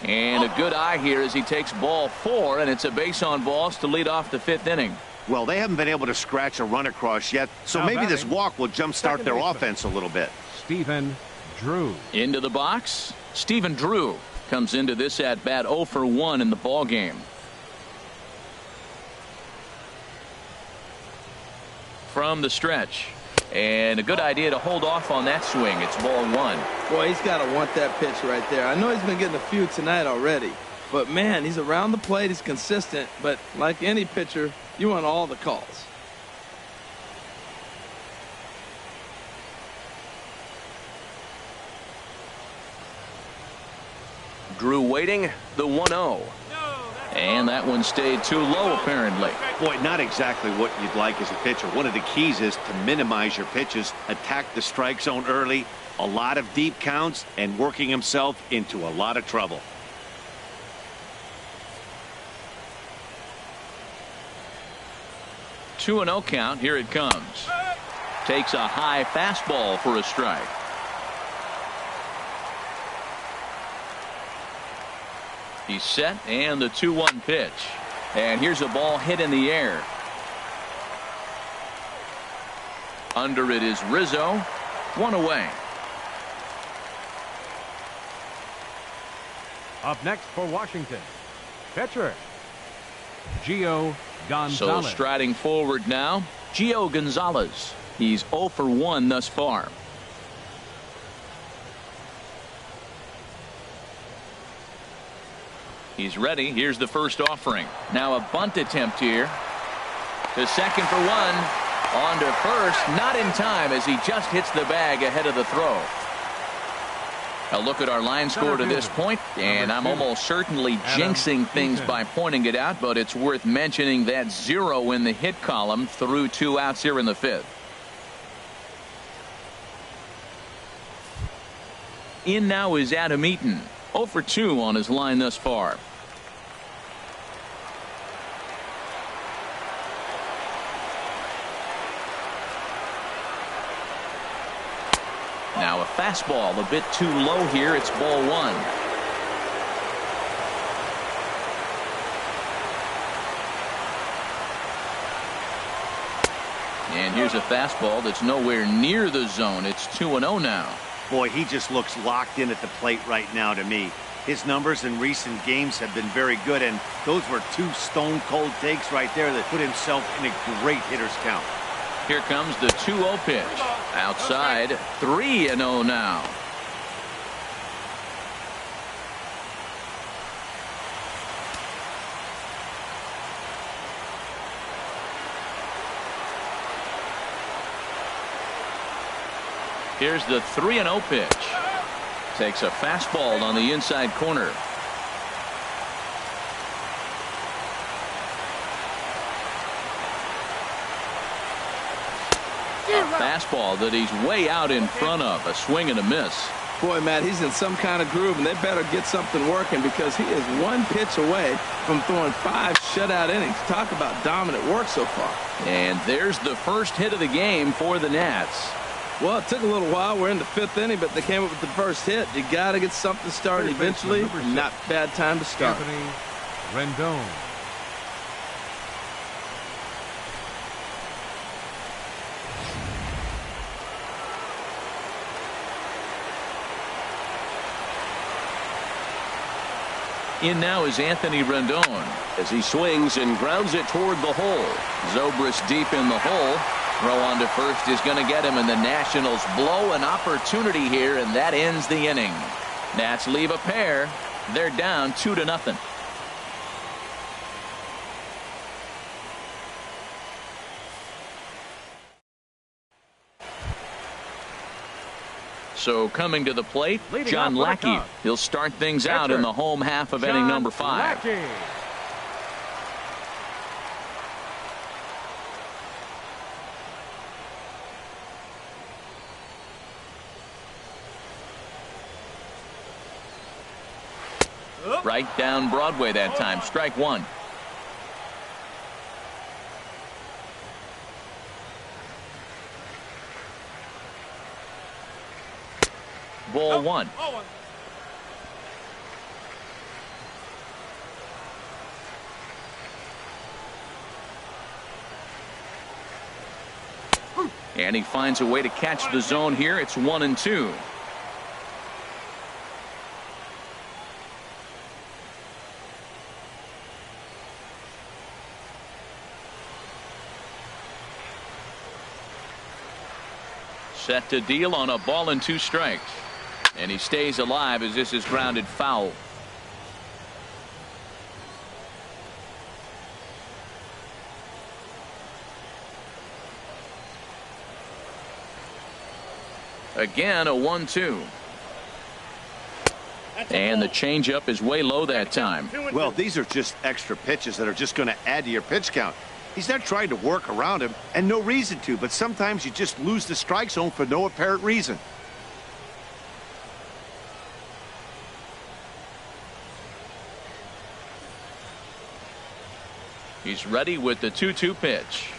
And a good eye here as he takes ball 4, and it's a base on balls to lead off the 5th inning. Well, they haven't been able to scratch a run across yet, so Now maybe this batting, walk will jumpstart their baseman, offense a little bit. Stephen Drew. Into the box, Stephen Drew comes into this at bat 0 for 1 in the ball game. From the stretch, and a good idea to hold off on that swing. It's ball 1. Boy, he's got to want that pitch right there. I know he's been getting a few tonight already, but man, he's around the plate, he's consistent, but like any pitcher, you want all the calls. Drew waiting, the 1-0. And that one stayed too low, apparently. Boy, not exactly what you'd like as a pitcher. One of the keys is to minimize your pitches, attack the strike zone early, a lot of deep counts, and working himself into a lot of trouble. Two 2-0 count. Here it comes. Takes a high fastball for a strike. He's set, and the 2-1 pitch. And here's a ball hit in the air. Under it is Rizzo. 1 away. Up next for Washington, pitcher Gio Gonzalez. So striding forward now, Gio Gonzalez. He's 0 for 1 thus far. He's ready. Here's the first offering. Now a bunt attempt here. To second for 1. On to first. Not in time as he just hits the bag ahead of the throw. A look at our line score to this point, and I'm almost certainly jinxing things by pointing it out, but it's worth mentioning that 0 in the hit column through 2 outs here in the 5th. In now is Adam Eaton. 0 for 2 on his line thus far. Now a fastball a bit too low here. It's ball 1. And here's a fastball that's nowhere near the zone. It's 2-0 now. Boy, he just looks locked in at the plate right now to me. His numbers in recent games have been very good, and those were 2 stone-cold takes right there that put himself in a great hitter's count. Here comes the 2-0 pitch. Outside, 3-0 now. Here's the 3-0 pitch. Takes a fastball on the inside corner. A fastball that he's way out in front of. A swing and a miss. Boy, Matt, he's in some kind of groove, and they better get something working because he is 1 pitch away from throwing 5 shutout innings. Talk about dominant work so far. And there's the first hit of the game for the Nats. Well, it took a little while. We're in the 5th inning, but they came up with the first hit. You got to get something started eventually. Not bad time to start. Anthony Rendon. In now is Anthony Rendon as he swings and grounds it toward the hole. Zobrist deep in the hole. Throw on to first is going to get him, and the Nationals blow an opportunity here, and that ends the inning. Nats leave a pair. They're down 2-0. So coming to the plate, John Lackey. He'll start things out in the home half of inning number 5. Lackey. Right down Broadway that time. Strike one. Ball one. And he finds a way to catch the zone here. It's 1-2. Set to deal on a ball and 2 strikes. And he stays alive as this is grounded foul. Again, a 1-2. And the changeup is way low that time. Well, these are just extra pitches that are just going to add to your pitch count. He's not trying to work around him, and no reason to, but sometimes you just lose the strike zone for no apparent reason. He's ready with the 2-2 pitch.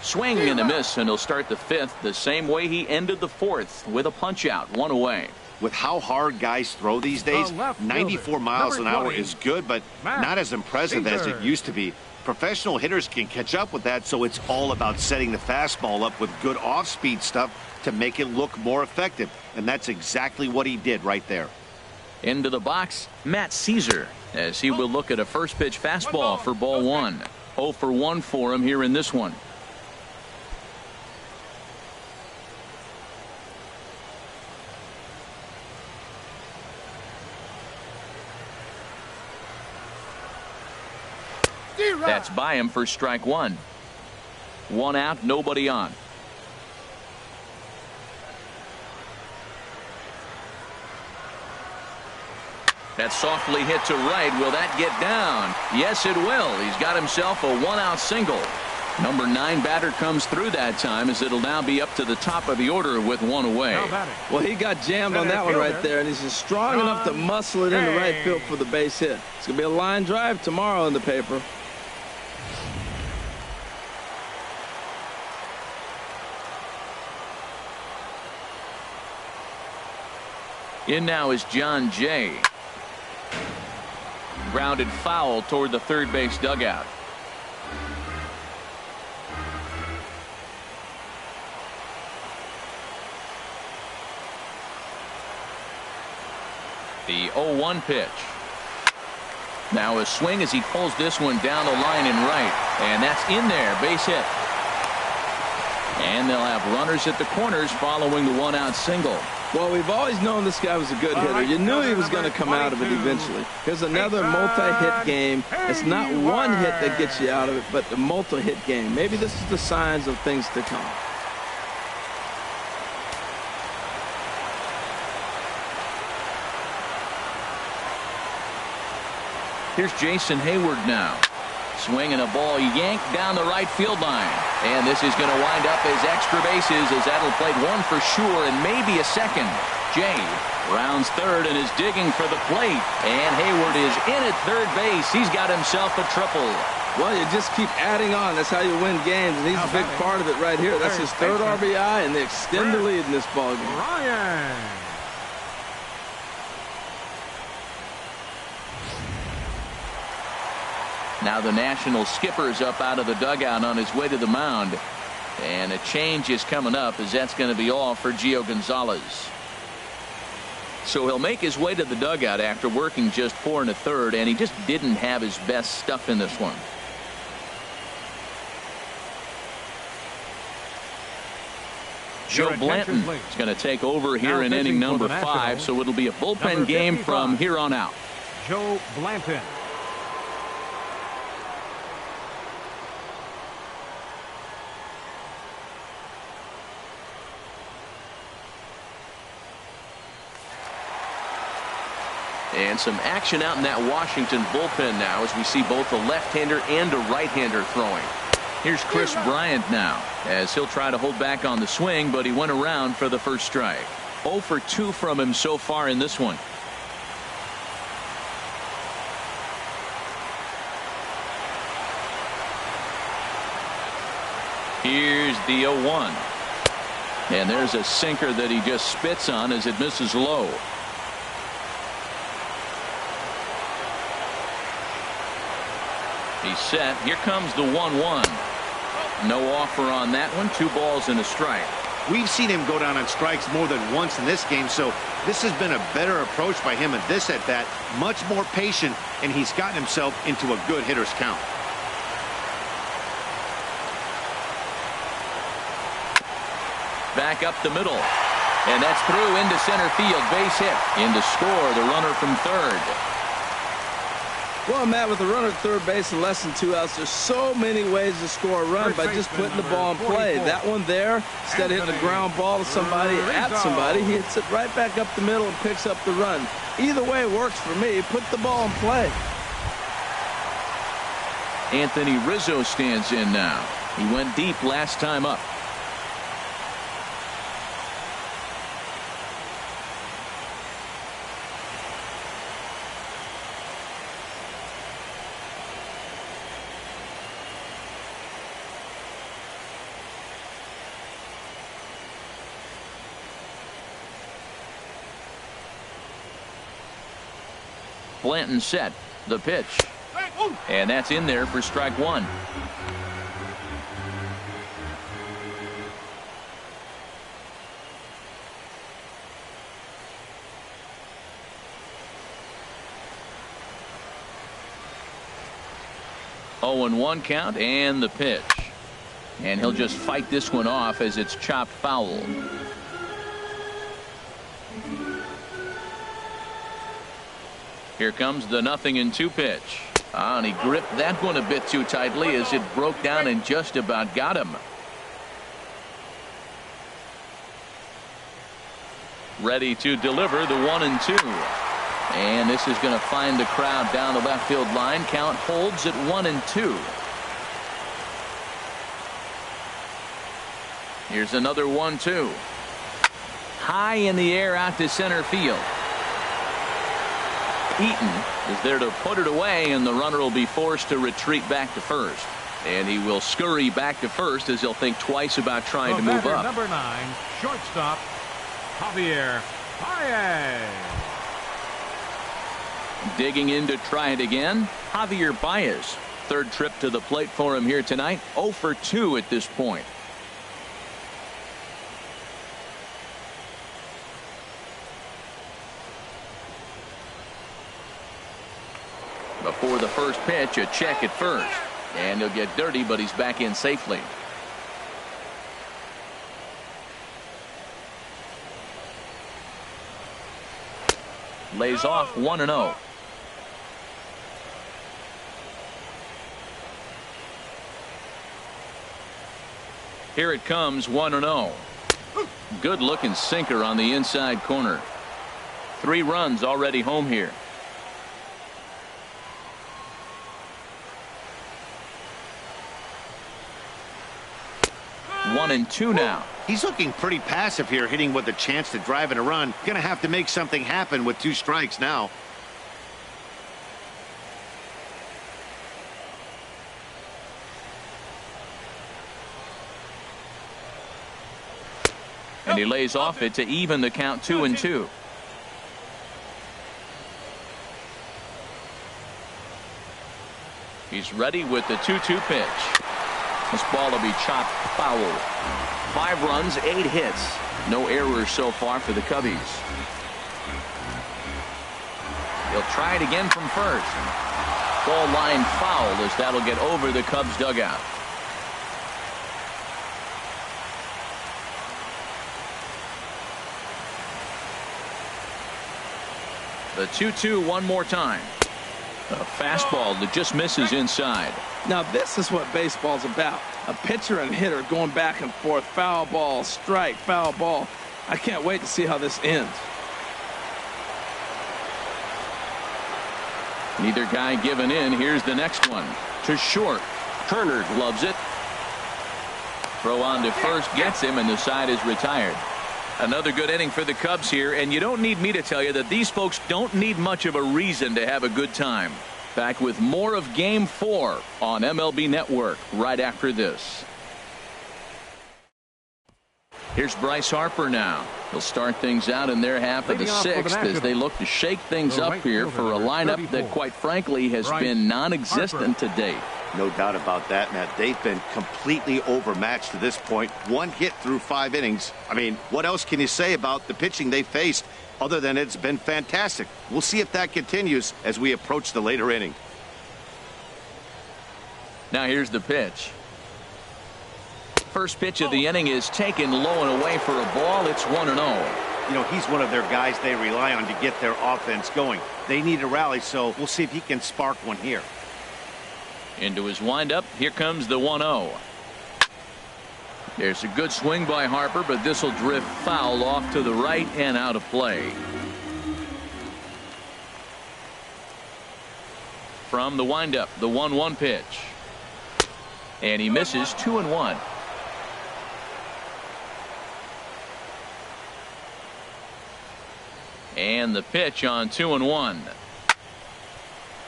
Swing and a miss, and he'll start the 5th the same way he ended the 4th with a punch out, 1 away. With how hard guys throw these days, 94 miles an hour is good, but not as impressive as it used to be. Professional hitters can catch up with that, so it's all about setting the fastball up with good off-speed stuff to make it look more effective, and that's exactly what he did right there. Into the box, Matt Caesar, as he will look at a first pitch fastball for ball 1. 0 for 1 for him here in this one. That's by him for strike 1. 1 out, nobody on. That's softly hit to right. Will that get down? Yes, it will. He's got himself a 1-out single. Number 9 batter comes through that time, as it'll now be up to the top of the order with 1 away. Well, he got jammed on that one right there, and he's just strong enough to muscle it into right field for the base hit. It's going to be a line drive tomorrow in the paper. In now is John Jay. Grounded foul toward the third base dugout. The 0-1 pitch. Now a swing as he pulls this one down the line and right. And that's in there. Base hit. And they'll have runners at the corners following the 1-out single. Well, we've always known this guy was a good hitter. You knew he was going to come out of it eventually. Here's another multi-hit game. It's not one hit that gets you out of it, but the multi-hit game. Maybe this is the signs of things to come. Here's Jason Hayward now. Swinging a ball yanked down the right field line. And this is going to wind up as extra bases, as that'll play 1 for sure and maybe a second. Jay rounds third and is digging for the plate. And Hayward is in at third base. He's got himself a triple. Well, you just keep adding on. That's how you win games, and he's a big part of it right here. That's his 3rd RBI, and they extend the lead in this ballgame. Ryan. Now the National skipper's up out of the dugout on his way to the mound. And a change is coming up, as that's going to be all for Gio Gonzalez. So he'll make his way to the dugout after working just 4 1/3, and he just didn't have his best stuff in this one. Joe Blanton is going to take over here in inning number 5, so it'll be a bullpen game from here on out. Joe Blanton. And some action out in that Washington bullpen now, as we see both a left-hander and a right-hander throwing. Here's Chris Bryant now, as he'll try to hold back on the swing, but he went around for the first strike. 0 for 2 from him so far in this one. Here's the 0-1. And there's a sinker that he just spits on as it misses low. He's set. Here comes the 1-1. No offer on that one. 2 balls and a strike. We've seen him go down on strikes more than once in this game, so this has been a better approach by him at this at-bat. Much more patient, and he's gotten himself into a good hitter's count. Back up the middle. And that's through into center field. Base hit. In to score the runner from third. Well, Matt, with a runner at third base and less than 2 outs, there's so many ways to score a run by just putting the ball in play. That one there, instead of hitting a ground ball to somebody, at somebody, he hits it right back up the middle and picks up the run. Either way works for me. Put the ball in play. Anthony Rizzo stands in now. He went deep last time up. Blanton set. The pitch. And that's in there for strike 1. Oh, and 1 count and the pitch. And he'll just fight this one off as it's chopped foul. Here comes the 0-2 pitch. And he gripped that one a bit too tightly as it broke down and just about got him. Ready to deliver the 1-2. And this is going to find the crowd down the left field line. Count holds at 1-2. Here's another 1-2. High in the air out to center field. Eaton is there to put it away, and the runner will be forced to retreat back to first. And he will scurry back to first as he'll think twice about trying to move up. Number 9, shortstop, Javier Baez. Digging in to try it again, Javier Baez. Third trip to the plate for him here tonight. 0 for 2 at this point. Before the first pitch, a check at first. And he'll get dirty, but he's back in safely. Lays off 1-0. Here it comes, 1-0. Good looking sinker on the inside corner. 3 runs already home here. 1-2 now. He's looking pretty passive here, hitting with a chance to drive in a run. Gonna have to make something happen with 2 strikes now. And he lays off it to even the count 2-2. He's ready with the 2-2 pitch. This ball will be chopped foul. 5 runs, 8 hits. No errors so far for the Cubbies. He'll try it again from first. Ball line foul as that'll get over the Cubs dugout. The 2-2 one more time. A fastball that just misses inside. Now this is what baseball's about. A pitcher and hitter going back and forth. Foul ball, strike, foul ball. I can't wait to see how this ends. Neither guy giving in. Here's the next one. To short. Turner loves it. Throw on to first gets him, and the side is retired. Another good inning for the Cubs here, and you don't need me to tell you that these folks don't need much of a reason to have a good time. Back with more of Game 4 on MLB Network right after this. Here's Bryce Harper now. He'll start things out in their half of the sixth as they look to shake things up here for a lineup that, quite frankly, has been non-existent to date. No doubt about that, Matt. They've been completely overmatched to this point. One hit through 5 innings. I mean, what else can you say about the pitching they faced other than it's been fantastic? We'll see if that continues as we approach the later inning. Now here's the pitch. First pitch of the inning is taken low and away for a ball. It's 1-0. You know, he's one of their guys they rely on to get their offense going. They need a rally, so we'll see if he can spark one here. Into his windup. Here comes the 1-0. There's a good swing by Harper, but this will drift foul off to the right and out of play. From the windup, the 1-1 pitch. And he misses 2-1. And the pitch on 2-1.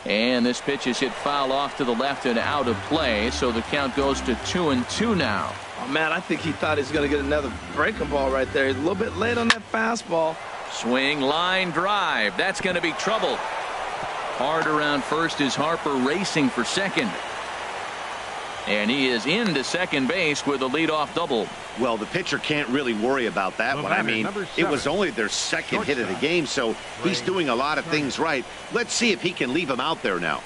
And this pitch is hit foul off to the left and out of play, so the count goes to 2-2 now. Oh, man, I think he thought he was going to get another breaking ball right there. He's a little bit late on that fastball. Swing, line drive. That's going to be trouble. Hard around first is Harper racing for second. And he is into second base with a leadoff double. Well, the pitcher can't really worry about that one. I mean, it was only their second hit of the game, so he's doing a lot of things right. Let's see if he can leave him out there now.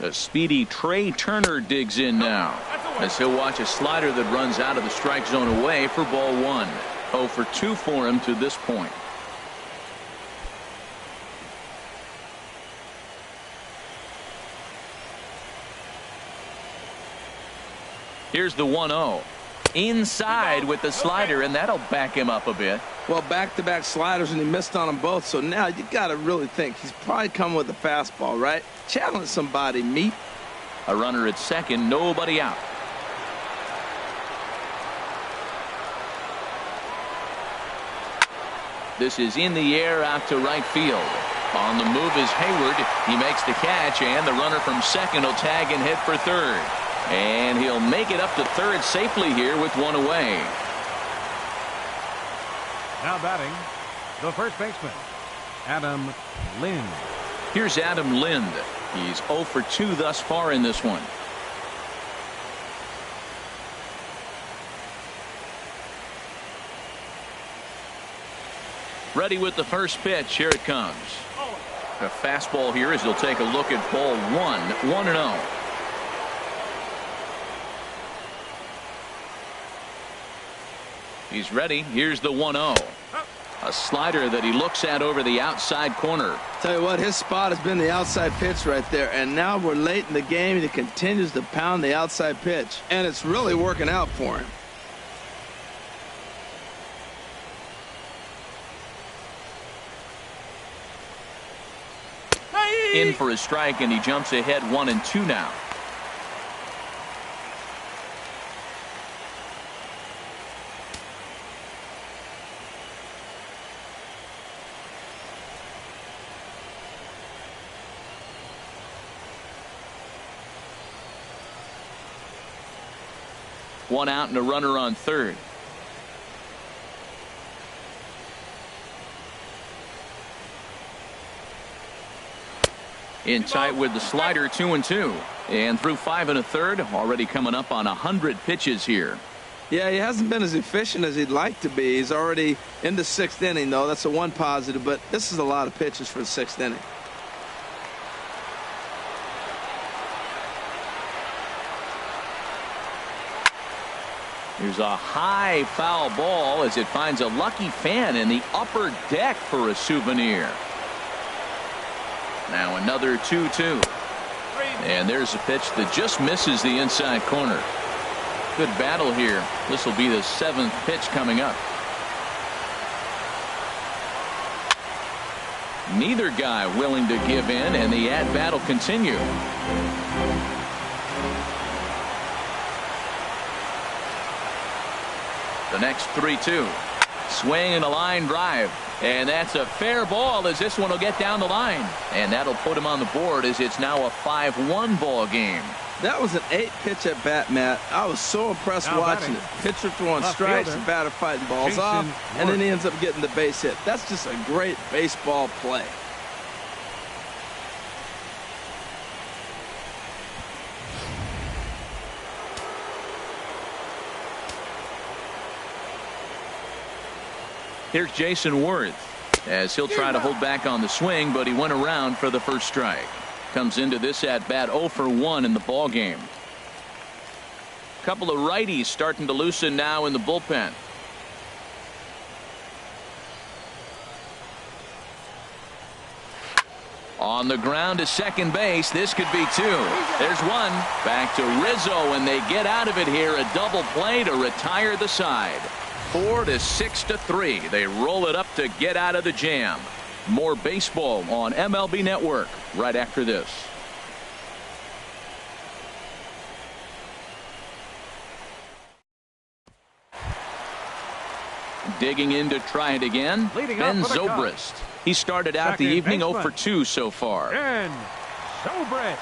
The speedy Trey Turner digs in now as he'll watch a slider that runs out of the strike zone away for ball 1. 0 for 2 for him to this point. Here's the 1-0. Inside with the slider, and that'll back him up a bit. Well, back-to-back sliders, and he missed on them both. So now you got to really think he's probably coming with a fastball, right? Challenge somebody, meet. A runner at second, nobody out. This is in the air out to right field. On the move is Hayward. He makes the catch, and the runner from second will tag and hit for third. And he'll make it up to third safely here with one away. Now batting, the first baseman, Adam Lind. Here's Adam Lind. He's 0 for 2 thus far in this one. Ready with the first pitch. Here it comes. A fastball here as he'll take a look at ball 1. 1-0. He's ready. Here's the 1-0. A slider that he looks at over the outside corner. Tell you what, his spot has been the outside pitch right there, and now we're late in the game and he continues to pound the outside pitch, and it's really working out for him. In for a strike, and he jumps ahead 1-2 now. One out and a runner on third. In tight with the slider, 2-2. And through 5 1/3, already coming up on 100 pitches here. Yeah, he hasn't been as efficient as he'd like to be. He's already in the 6th inning, though. That's a one positive, but this is a lot of pitches for the 6th inning. Here's a high foul ball as it finds a lucky fan in the upper deck for a souvenir. Now another 2-2. And there's a pitch that just misses the inside corner. Good battle here. This will be the 7th pitch coming up. Neither guy willing to give in, and the at-bat will continue. The next 3-2. Swing and a line drive. And that's a fair ball as this one will get down the line. And that'll put him on the board as it's now a 5-1 ball game. That was an 8-pitch at bat, Matt. I was so impressed Now watching it. Pitcher throwing strikes, the batter fighting balls off, and then he ends up getting the base hit. That's just a great baseball play. Here's Jason Worth as he'll try to hold back on the swing, but he went around for the first strike. Comes into this at bat 0 for 1 in the ball game. Couple of righties starting to loosen now in the bullpen. On the ground to second base. This could be 2. There's 1. Back to Rizzo, and they get out of it here. A double play to retire the side. 4-6-3. They roll it up to get out of the jam. More baseball on MLB Network right after this. Digging in to try it again, Ben Zobrist. He started out the evening 0 for 2 so far. Ben Zobrist.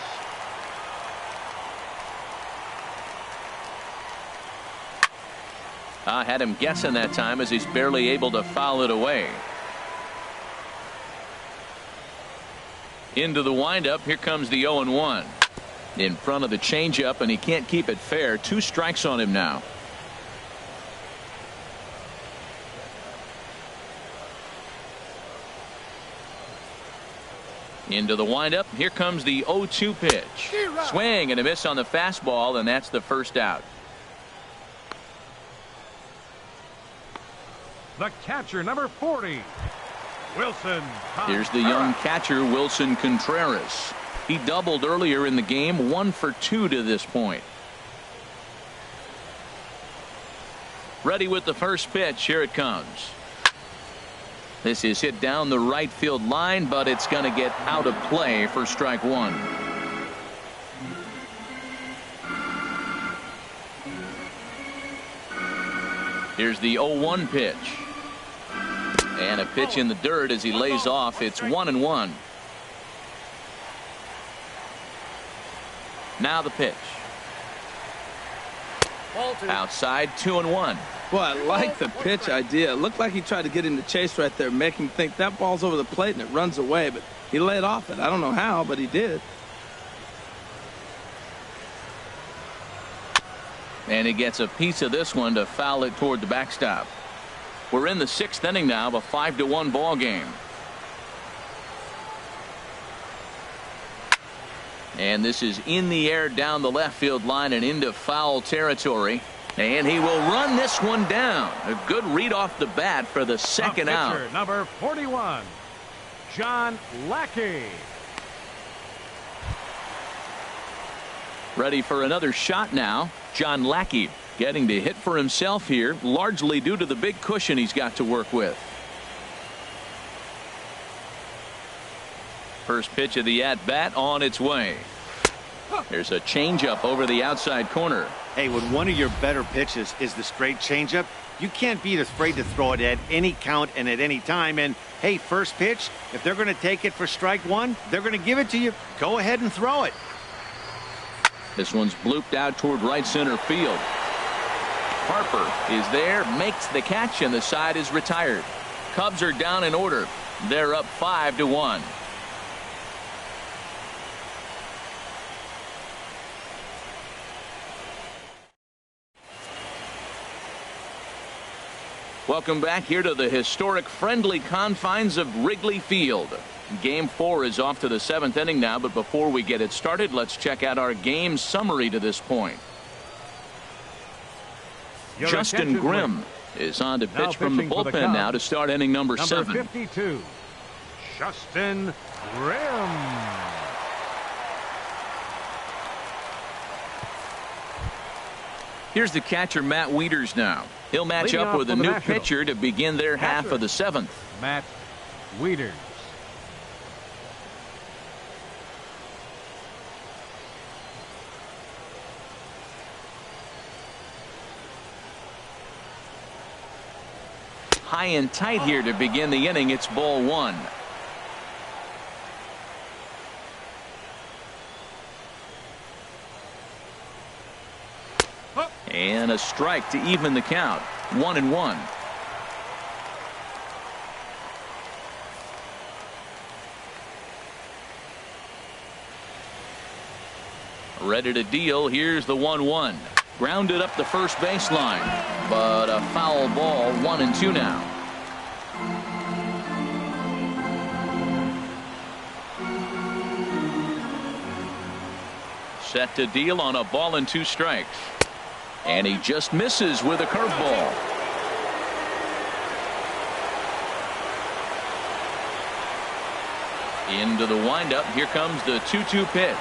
I had him guessing that time as he's barely able to foul it away. Into the windup. Here comes the 0-1. In front of the changeup, and he can't keep it fair. 2 strikes on him now. Into the windup. Here comes the 0-2 pitch. Swing and a miss on the fastball, and that's the first out. The catcher, number 40, Wilson. Here's the young catcher, Wilson Contreras. He doubled earlier in the game, 1 for 2 to this point. Ready with the first pitch. Here it comes. This is hit down the right field line, but it's going to get out of play for strike 1. Here's the 0-1 pitch. And a pitch in the dirt as he lays off. It's 1-1. Now the pitch. Outside, 2-1. Boy, I like the pitch idea. It looked like he tried to get him to chase right there, make him think that ball's over the plate and it runs away, but he laid off it. I don't know how, but he did. And he gets a piece of this one to foul it toward the backstop. We're in the 6th inning now of a 5-1 ball game. And this is in the air down the left field line and into foul territory. And he will run this one down. A good read off the bat for the second out. Number 41, John Lackey. Ready for another shot now. John Lackey getting to hit for himself here, largely due to the big cushion he's got to work with. First pitch of the at-bat on its way. There's a changeup over the outside corner. Hey, when one of your better pitches is the straight changeup, you can't be afraid to throw it at any count and at any time. And hey, first pitch, if they're going to take it for strike 1, they're going to give it to you. Go ahead and throw it. This one's blooped out toward right center field. Harper is there, makes the catch, and the side is retired. Cubs are down in order. They're up 5-1. Welcome back here to the historic friendly confines of Wrigley Field. Game 4 is off to the 7th inning now, but before we get it started, let's check out our game summary to this point. Justin Grimm is on to pitch from the bullpen now to start inning number 7. 52, Justin Grimm. Here's the catcher, Matt Wieters now. He'll match up with a new pitcher to begin their half of the 7th. Matt Wieters. high and tight here to begin the inning. It's ball one. And a strike to even the count. 1-1. Ready to deal. Here's the 1-1. Grounded up the first baseline, but a foul ball. 1-2 now. Set to deal on a ball and 2 strikes. And he just misses with a curveball. Into the windup. Here comes the 2-2 pitch.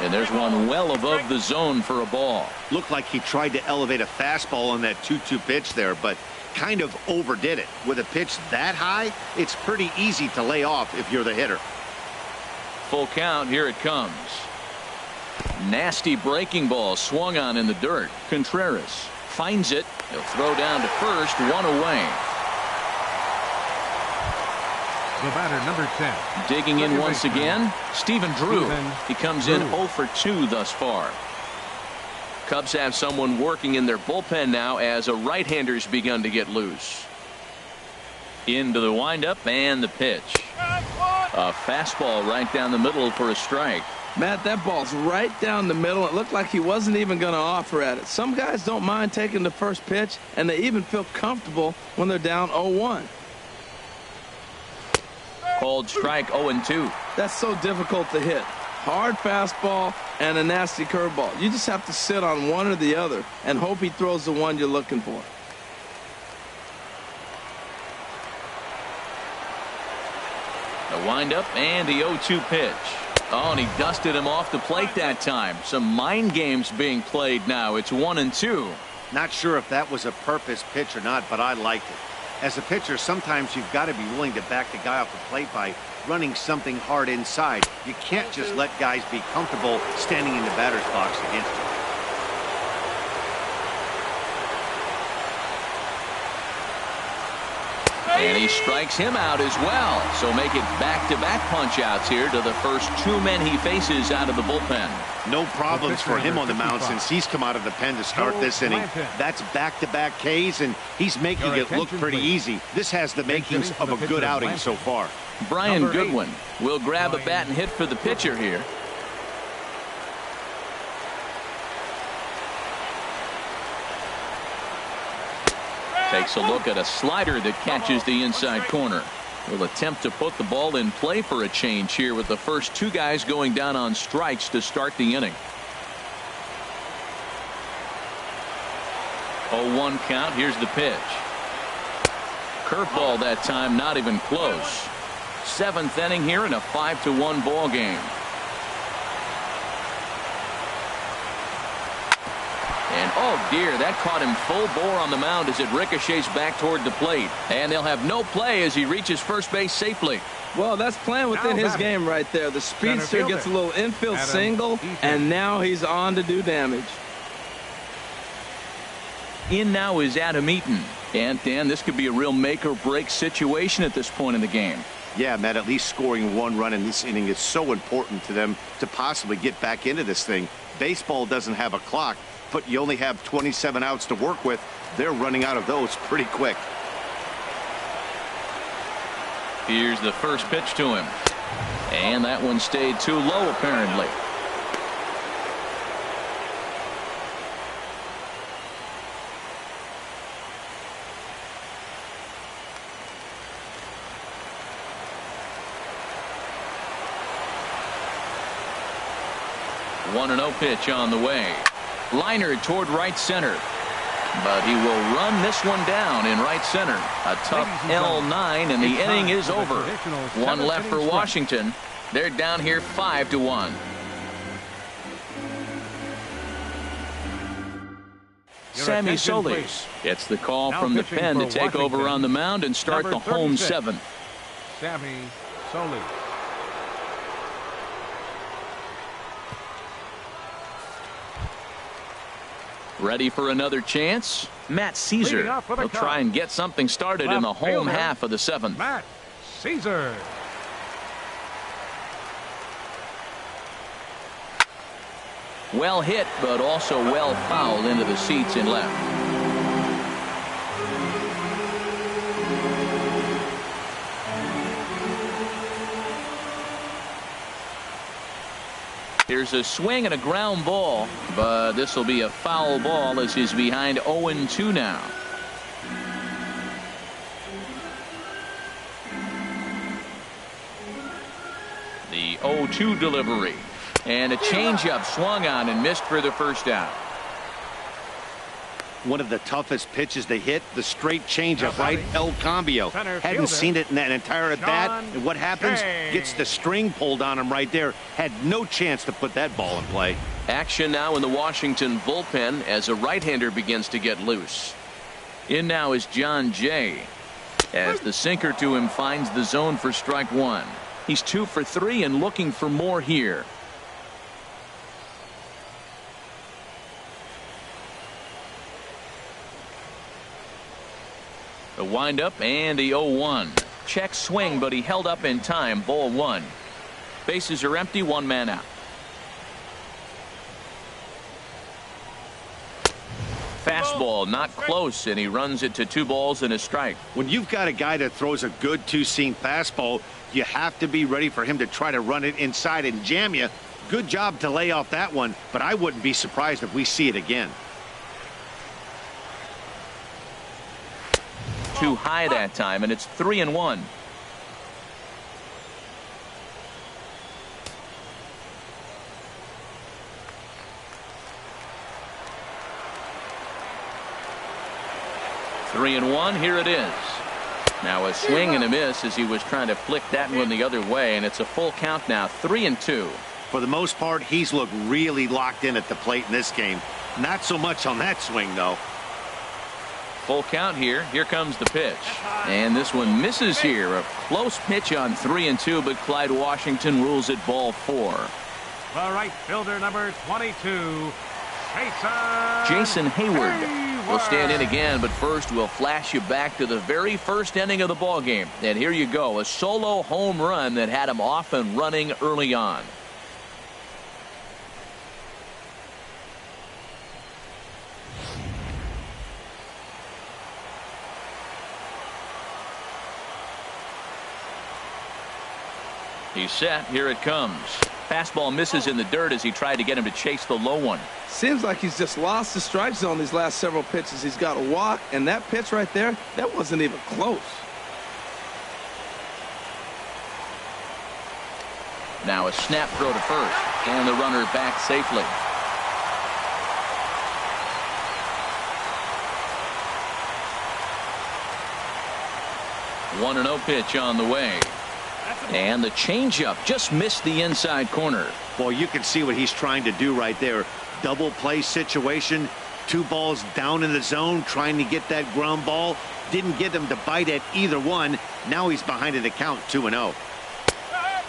And there's one well above the zone for a ball. Looked like he tried to elevate a fastball on that 2-2 pitch there, but kind of overdid it. With a pitch that high, it's pretty easy to lay off if you're the hitter. Full count. Here it comes. Nasty breaking ball swung on in the dirt. Contreras finds it. He'll throw down to first. 1 away. The batter, number 10. Digging in once again, Stephen Drew. He comes in 0 for 2 thus far. Cubs have someone working in their bullpen now as a right-hander's begun to get loose. Into the windup and the pitch. A fastball right down the middle for a strike. Matt, that ball's right down the middle. It looked like he wasn't even going to offer at it. Some guys don't mind taking the first pitch, and they even feel comfortable when they're down 0-1. Called strike. 0-2. That's so difficult to hit. Hard fastball and a nasty curveball. You just have to sit on one or the other and hope he throws the one you're looking for. The windup and the 0-2 pitch. Oh, and he dusted him off the plate that time. Some mind games being played now. It's 1-2. Not sure if that was a purpose pitch or not, but I liked it. As a pitcher, sometimes you've got to be willing to back the guy off the plate by running something hard inside. You can't just let guys be comfortable standing in the batter's box against you. And he strikes him out as well. So make it back-to-back punch-outs here to the first 2 men he faces out of the bullpen. No problems for him on the mound since he's come out of the pen to start this inning. That's back-to-back Ks, and he's making it look pretty easy. This has the makings of a good outing so far. Brian Goodwin will grab a bat and hit for the pitcher here. Takes a look at a slider that catches the inside corner. Will attempt to put the ball in play for a change here with the first 2 guys going down on strikes to start the inning. 0-1 count. Here's the pitch. Curveball that time, not even close. 7th inning here in a 5-1 ball game. And oh dear, that caught him full bore on the mound as it ricochets back toward the plate. And they'll have no play as he reaches first base safely. Well, that's playing within his game right there. The speedster gets a little infield single, and now he's on to do damage. In now is Adam Eaton. And Dan, this could be a real make or break situation at this point in the game. Yeah, Matt, at least scoring 1 run in this inning is so important to them to possibly get back into this thing. Baseball doesn't have a clock, but you only have 27 outs to work with. They're running out of those pretty quick. Here's the first pitch to him. And that one stayed too low, apparently. One 1-0 pitch on the way. Liner toward right center. But he will run this one down in right center. A tough L9, and the inning is over. 1 left for Washington. They're down here 5-1. Sammy Solis gets the call from the pen to take over on the mound and start the home 7th. Sammy Solis. Ready for another chance? Matt Caesar Leading off for the will try and get something started in the left home fielder, half of the 7th. Matt Caesar. Well hit, but also well fouled into the seats in left. Here's a swing and a ground ball, but this will be a foul ball as he's behind 0-2 now. The 0-2 delivery. And a changeup swung on and missed for the first out. One of the toughest pitches to hit, the straight changeup, right? El Cambio. Hadn't seen it in that entire at bat. And what happens? Gets the string pulled on him right there. Had no chance to put that ball in play. Action now in the Washington bullpen as a right-hander begins to get loose. In now is John Jay, as the sinker to him finds the zone for strike 1. He's 2 for 3 and looking for more here. The windup and the 0-1. Check swing, but he held up in time. Ball 1. Bases are empty. 1 man out. Fastball not close, and he runs it to 2 balls and a strike. When you've got a guy that throws a good two-seam fastball, you have to be ready for him to try to run it inside and jam you. Good job to lay off that one, but I wouldn't be surprised if we see it again. Too high that time, and it's 3-1. Here it is. Now a swing and a miss as he was trying to flick that one the other way, and it's a full count now. 3-2. For the most part, he's looked really locked in at the plate in this game. Not so much on that swing, though. Full count here. Here comes the pitch. And this one misses here. A close pitch on 3-2, but Clyde Washington rules it ball 4. The right fielder, number 22, Jason Hayward will stand in again, but first we'll flash you back to the very first inning of the ball game. And here you go, a solo home run that had him off and running early on. He's set. Here it comes. Fastball misses in the dirt as he tried to get him to chase the low one. Seems like he's just lost the strike zone these last several pitches. He's got a walk, and that pitch right there, that wasn't even close. Now a snap throw to first, and the runner back safely. One 1-0 pitch on the way. And the changeup just missed the inside corner. Well, you can see what he's trying to do right there. Double play situation. 2 balls down in the zone, trying to get that ground ball. Didn't get him to bite at either one. Now he's behind in the count, 2-0.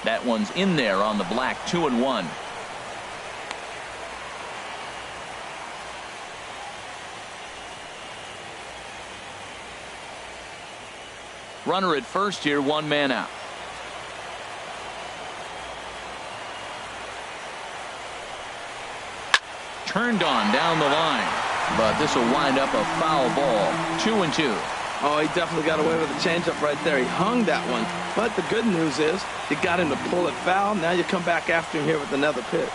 That one's in there on the black, 2-1. Runner at first here, 1 man out. Turned on down the line, but this will wind up a foul ball. 2-2. Oh, he definitely got away with the changeup right there. He hung that one, but the good news is you got him to pull it foul. Now you come back after him here with another pitch.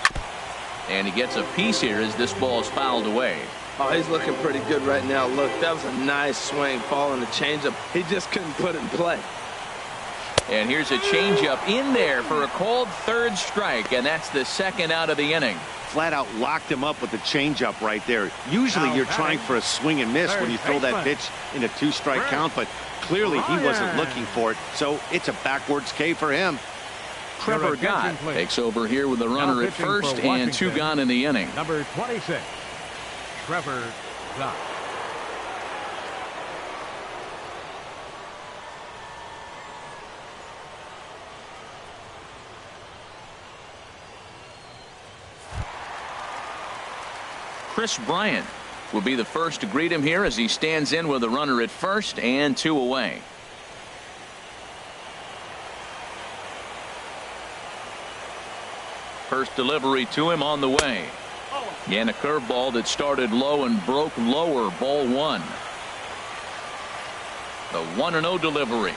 And he gets a piece here as this ball is fouled away. Oh, he's looking pretty good right now. Look, that was a nice swing, following the changeup. He just couldn't put it in play. And here's a changeup in there for a called 3rd strike, and that's the 2nd out of the inning. Flat out locked him up with the changeup right there. Usually you're trying for a swing and miss when you throw that pitch in a 2-strike count, but clearly he wasn't looking for it, so it's a backwards K for him. Trevor Gott takes over here with the runner at first and 2 gone in the inning. Number 26, Trevor Gott. Chris Bryant will be the first to greet him here as he stands in with a runner at first and 2 away. First delivery to him on the way. And a curveball that started low and broke lower. Ball 1. The 1-0 delivery.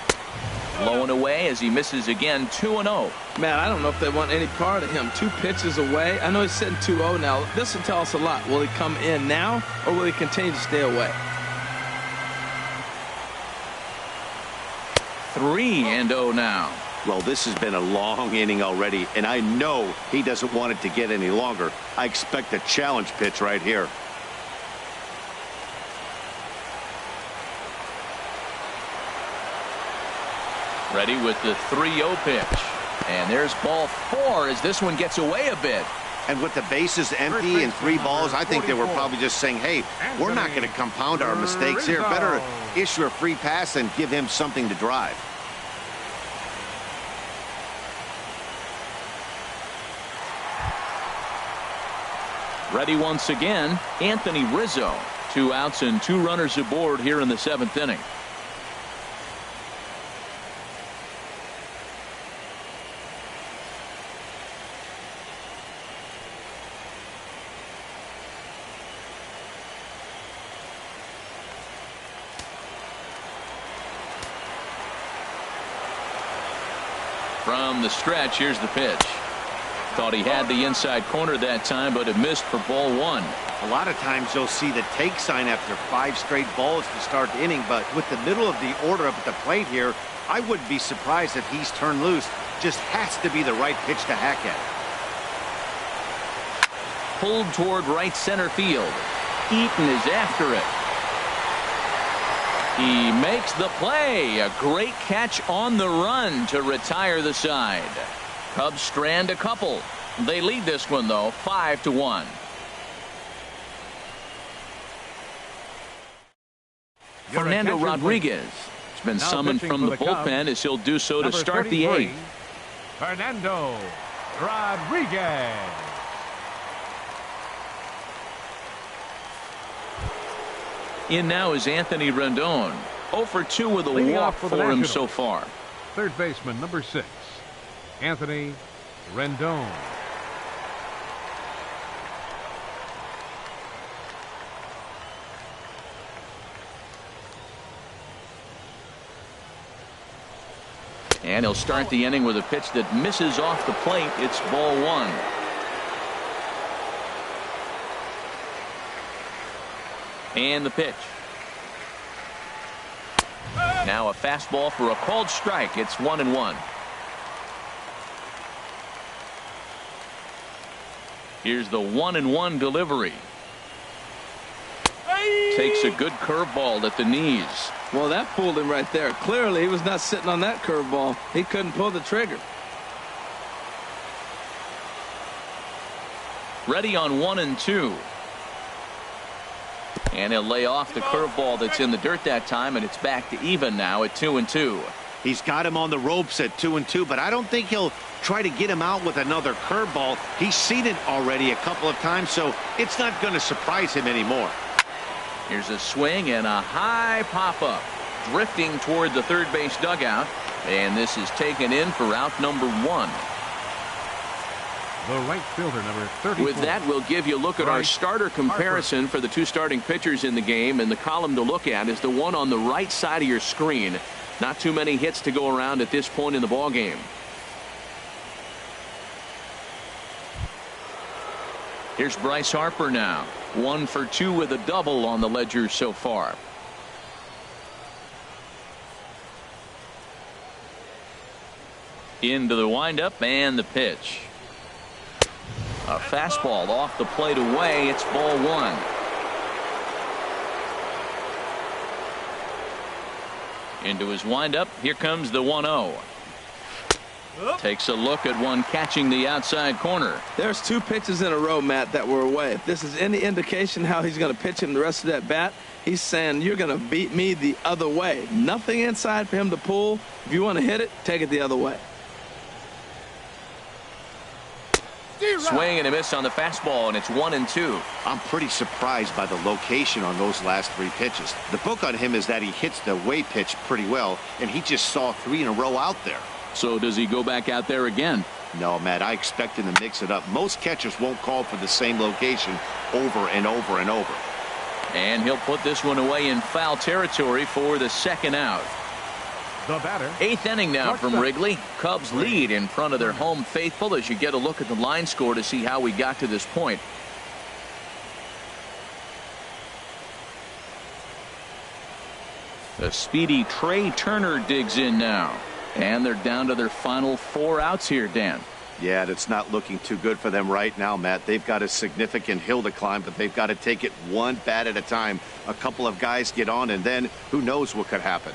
Low and away as he misses again. 2-0. Man, I don't know if they want any part of him. 2 pitches away. I know he's sitting 2-0 now. This will tell us a lot. Will he come in now or will he continue to stay away? 3-0 now. Well, this has been a long inning already, and I know he doesn't want it to get any longer. I expect a challenge pitch right here. Ready with the 3-0 pitch. And there's ball 4 as this one gets away a bit. And with the bases empty and 3 balls, I think they were probably just saying, hey, we're not going to compound our mistakes here. Better issue a free pass and give him something to drive. Ready once again, Anthony Rizzo. 2 outs and 2 runners aboard here in the 7th inning. From the stretch, here's the pitch. Thought he had the inside corner that time, but it missed for ball 1. A lot of times you'll see the take sign after 5 straight balls to start the inning, but with the middle of the order up at the plate here, I wouldn't be surprised if he's turned loose. Just has to be the right pitch to hack at. Pulled toward right center field. Eaton is after it. He makes the play. A great catch on the run to retire the side. Cubs strand a couple. They lead this one, though, 5-1. Fernando Rodriguez has been summoned from the bullpen as he'll do so to start the 8th. Fernando Rodriguez. In now is Anthony Rendon. 0 for 2 with a walk for him so far. Third baseman, number 6, Anthony Rendon. And he'll start the inning with a pitch that misses off the plate. It's ball 1. And the pitch. Now a fastball for a called strike. It's 1-1. Here's the 1-1 delivery. Takes a good curveball at the knees. Well, that fooled him right there. Clearly, he was not sitting on that curveball. He couldn't pull the trigger. Ready on 1-2. And he'll lay off the curveball that's in the dirt that time, and it's back to even now at 2-2. He's got him on the ropes at 2-2, but I don't think he'll try to get him out with another curveball. He's seen it already a couple of times, so it's not going to surprise him anymore. Here's a swing and a high pop-up. Drifting toward the third base dugout. And this is taken in for out number 1. The right fielder, number 34. With that, we'll give you a look at our starter comparison for the 2 starting pitchers in the game. And the column to look at is the one on the right side of your screen. Not too many hits to go around at this point in the ball game. Here's Bryce Harper now. 1 for 2 with a double on the ledger so far. Into the windup and the pitch. A fastball off the plate away. It's ball 1. Into his windup. Here comes the 1-0. Takes a look at one catching the outside corner. There's 2 pitches in a row, Matt, that were away. If this is any indication how he's going to pitch him the rest of that bat, he's saying you're going to beat me the other way. Nothing inside for him to pull. If you want to hit it, take it the other way. Swing and a miss on the fastball, and it's 1-2. I'm pretty surprised by the location on those last 3 pitches. The book on him is that he hits the away pitch pretty well, and he just saw 3 in a row out there. So does he go back out there again? No, Matt, I expect him to mix it up. Most catchers won't call for the same location over and over and over. And he'll put this one away in foul territory for the second out. The batter. 8th inning now from Wrigley. Cubs lead in front of their home faithful as you get a look at the line score to see how we got to this point. The speedy Trey Turner digs in now. And they're down to their final 4 outs here, Dan. Yeah, it's not looking too good for them right now, Matt. They've got a significant hill to climb, but they've got to take it one bat at a time. A couple of guys get on, and then who knows what could happen.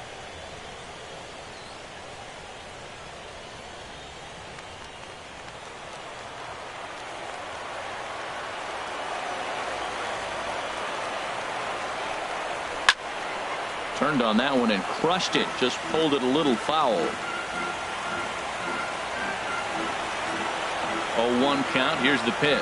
Turned on that one and crushed it. Just pulled it a little foul. 0-1 count. Here's the pitch.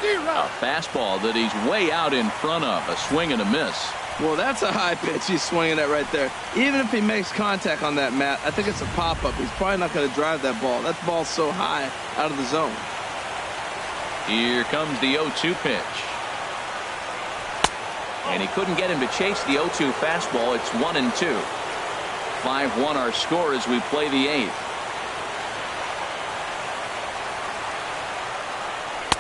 A fastball that he's way out in front of. A swing and a miss. Well, that's a high pitch he's swinging at right there. Even if he makes contact on that, Matt, I think it's a pop-up. He's probably not going to drive that ball. That ball's so high out of the zone. Here comes the 0-2 pitch. And he couldn't get him to chase the 0-2 fastball. It's 1-2. 5-1 our score as we play the 8th.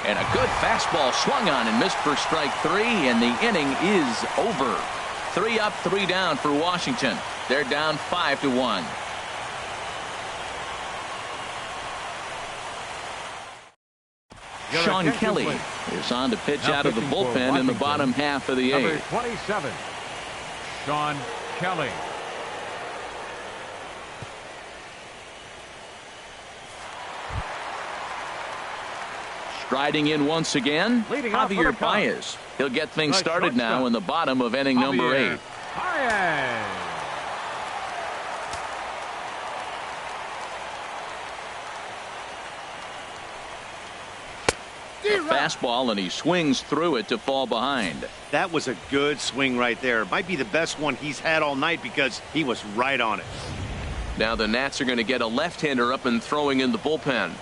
And a good fastball swung on and missed for strike 3, and the inning is over. 3 up, 3 down for Washington. They're down 5-1. Sean Kelly is on to pitch out of the bullpen in the bottom half of the 8th. Number 27, Sean Kelly. Striding in once again, Javier Baez. He'll get things started now in the bottom of inning number 8. Baez. A fastball, and he swings through it to fall behind. That was a good swing right there. Might be the best one he's had all night because he was right on it. Now the Nats are going to get a left-hander up and throwing in the bullpen.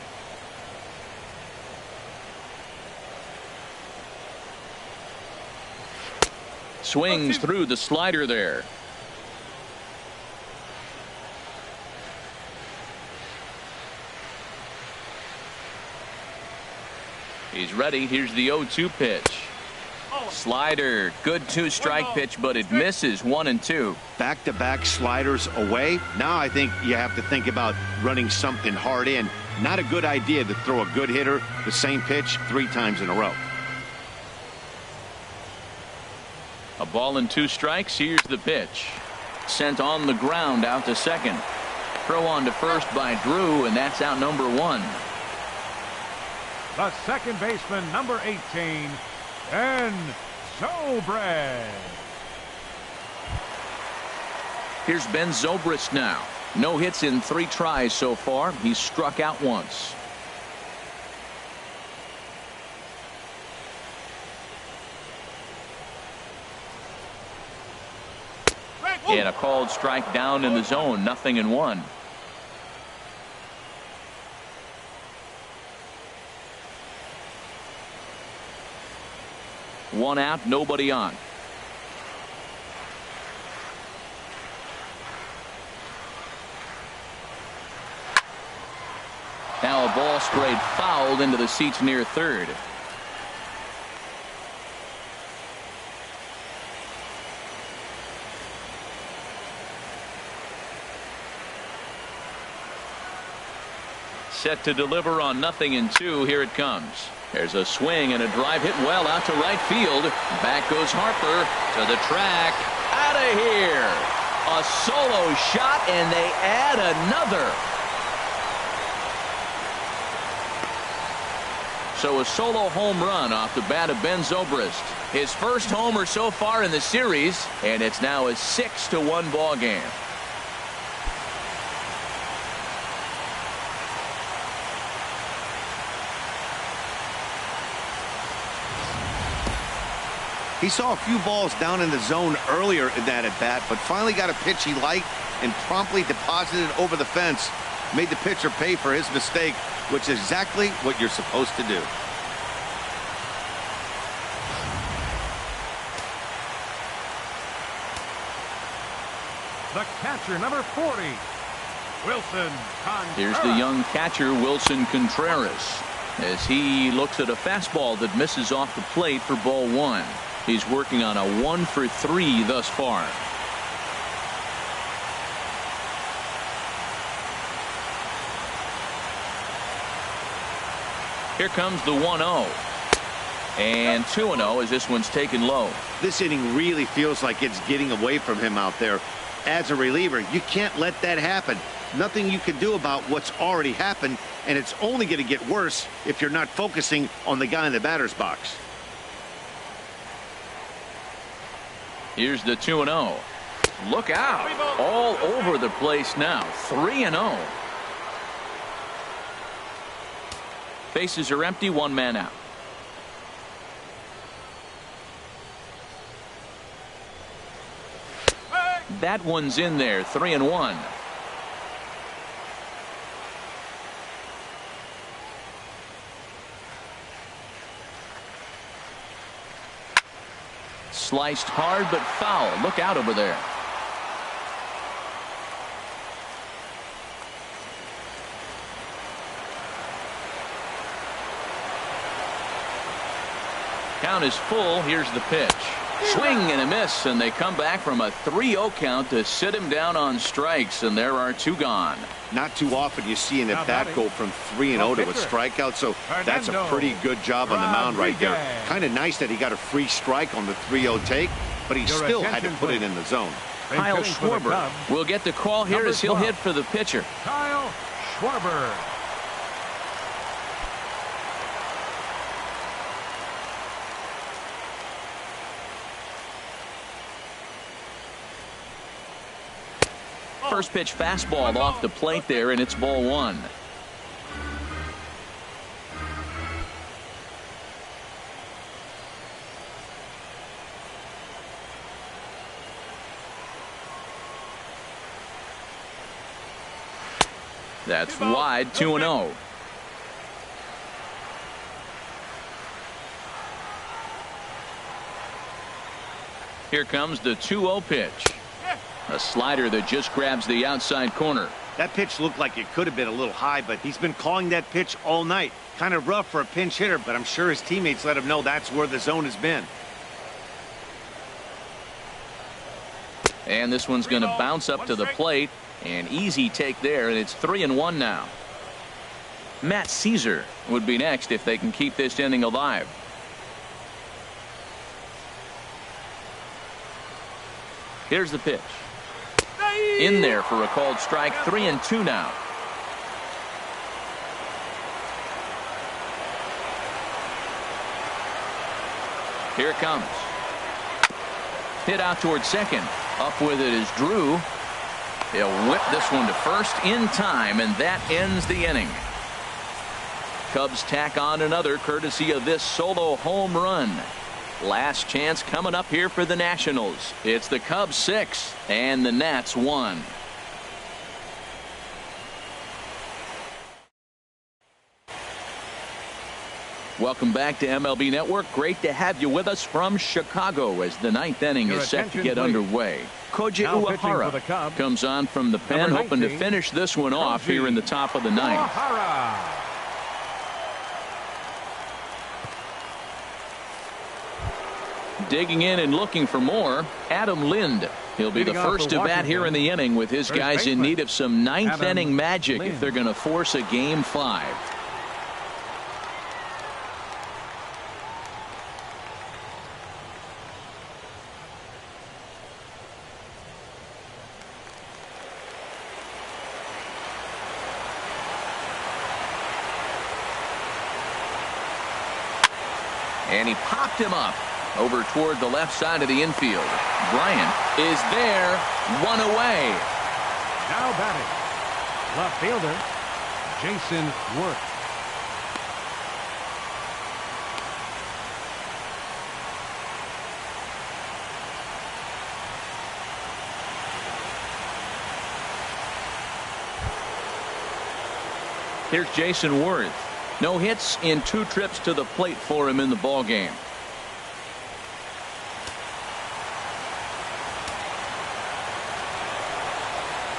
Swings through the slider there. He's ready. Here's the 0-2 pitch. Slider. Good 2-strike pitch, but it misses. 1-2. Back-to-back sliders away. Now I think you have to think about running something hard in. Not a good idea to throw a good hitter the same pitch 3 times in a row. A ball and 2 strikes. Here's the pitch. Sent on the ground out to second. Throw on to first by Drew, and that's out number 1. The second baseman, number 18, Ben Zobrist. Here's Ben Zobrist now. No hits in 3 tries so far. He's struck out once. And a called strike down in the zone. 0-1. One out, nobody on. Now a ball straight fouled into the seats near third. Set to deliver on 0-2. Here it comes. There's a swing and a drive hit well out to right field. Back goes Harper to the track. Out of here. A solo shot, and they add another. So a solo home run off the bat of Ben Zobrist. His first homer so far in the series, and it's now a 6-1 ball game. He saw a few balls down in the zone earlier in that at-bat, but finally got a pitch he liked and promptly deposited it over the fence. Made the pitcher pay for his mistake, which is exactly what you're supposed to do. The catcher, number 40, Wilson Contreras. Here's the young catcher, Wilson Contreras, as he looks at a fastball that misses off the plate for ball 1. He's working on a 1-for-3 thus far. Here comes the 1-0. And 2-0 as this one's taken low. This inning really feels like it's getting away from him out there. As a reliever, you can't let that happen. Nothing you can do about what's already happened, and it's only going to get worse if you're not focusing on the guy in the batter's box. Here's the 2-0. Look out. All over the place now. 3-0. Bases are empty, 1 man out. That one's in there. 3-1. Sliced hard but foul. Look out over there. Count is full. Here's the pitch. Swing and a miss, and they come back from a 3-0 count to sit him down on strikes, and there are 2 gone. Not too often you see an at-bat go from 3-0 to a strikeout, so that's a pretty good job on the mound right there. Kind of nice that he got a free strike on the 3-0 take, but he still had to put it in the zone. Kyle Schwarber will get the call here as he'll hit for the pitcher. Kyle Schwarber. First pitch fastball off the plate there, and it's ball 1. That's wide. 2-0. Here comes the 2-0 pitch. A slider that just grabs the outside corner. That pitch looked like it could have been a little high, but he's been calling that pitch all night. Kind of rough for a pinch hitter, but I'm sure his teammates let him know that's where the zone has been. And this one's going to bounce up to the plate. An easy take there, and it's 3-1 now. Matt Caesar would be next if they can keep this inning alive. Here's the pitch. In there for a called strike. 3-2 now. Here it comes. Hit out towards second. Up with it is Drew. He'll whip this one to first in time, and that ends the inning. Cubs tack on another courtesy of this solo home run. Last chance coming up here for the Nationals. It's the Cubs 6 and the Nats 1. Welcome back to MLB Network. Great to have you with us from Chicago as the 9th inning is set to get underway. Koji Uehara comes on from the pen, hoping to finish this one off here in the top of the 9th. Digging in and looking for more, Adam Lind. He'll be the first to bat here in the inning with his guys in need of some 9th inning magic if they're going to force a Game 5. And he popped him up over toward the left side of the infield. Bryant is there, 1 away. Now batting, left fielder Jason Worth. Here's Jason Worth. No hits in 2 trips to the plate for him in the ball game.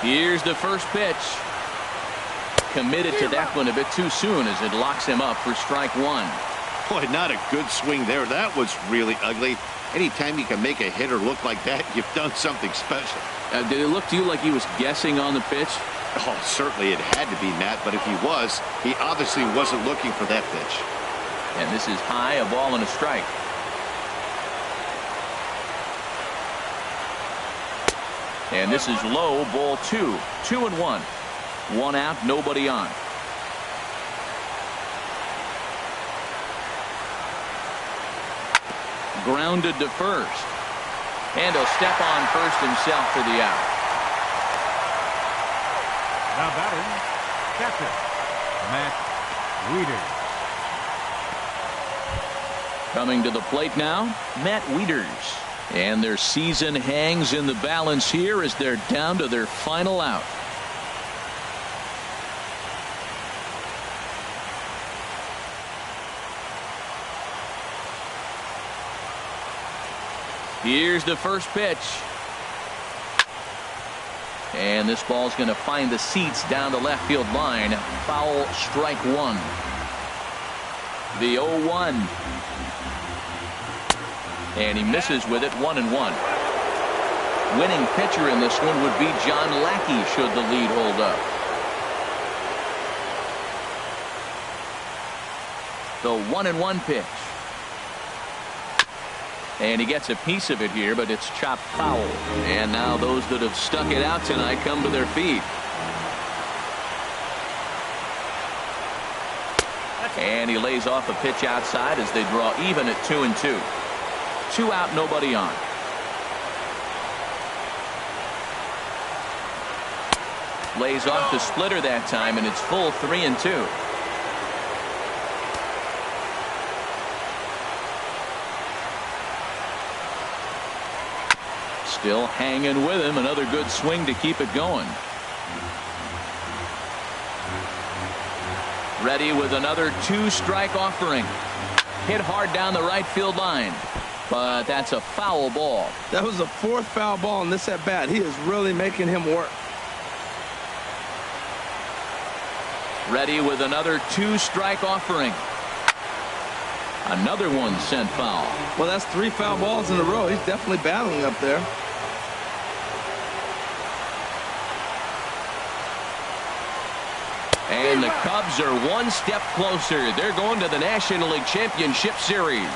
Here's the first pitch. Committed to that one a bit too soon as it locks him up for strike 1. Boy, not a good swing there. That was really ugly. Anytime you can make a hitter look like that, you've done something special. Did it look to you like he was guessing on the pitch? Oh, certainly it had to be, Matt, but if he was, he obviously wasn't looking for that pitch. And this is high, a ball and a strike. And this is low, ball 2. 2-1. 1 out, nobody on. Grounded to first. And he'll step on first himself for the out. Now batting, catcher, Matt Wieters. Coming to the plate now, Matt Wieters. And their season hangs in the balance here as they're down to their final out. Here's the first pitch. And this ball's going to find the seats down the left field line. Foul, strike 1. The 0-1. And he misses with it. 1-1. Winning pitcher in this one would be John Lackey should the lead hold up. The 1-1 pitch. And he gets a piece of it here, but it's chopped foul. And now those that have stuck it out tonight come to their feet. And he lays off a pitch outside as they draw even at 2-2. 2 out, nobody on. Lays off the splitter that time, and it's full 3-2. Still hanging with him. Another good swing to keep it going. Ready with another 2-strike offering. Hit hard down the right field line. But that's a foul ball. That was the 4th foul ball in this at bat. He is really making him work. Ready with another 2-strike offering. Another one sent foul. Well, that's 3 foul balls in a row. He's definitely battling up there. And the Cubs are 1 step closer. They're going to the National League Championship Series.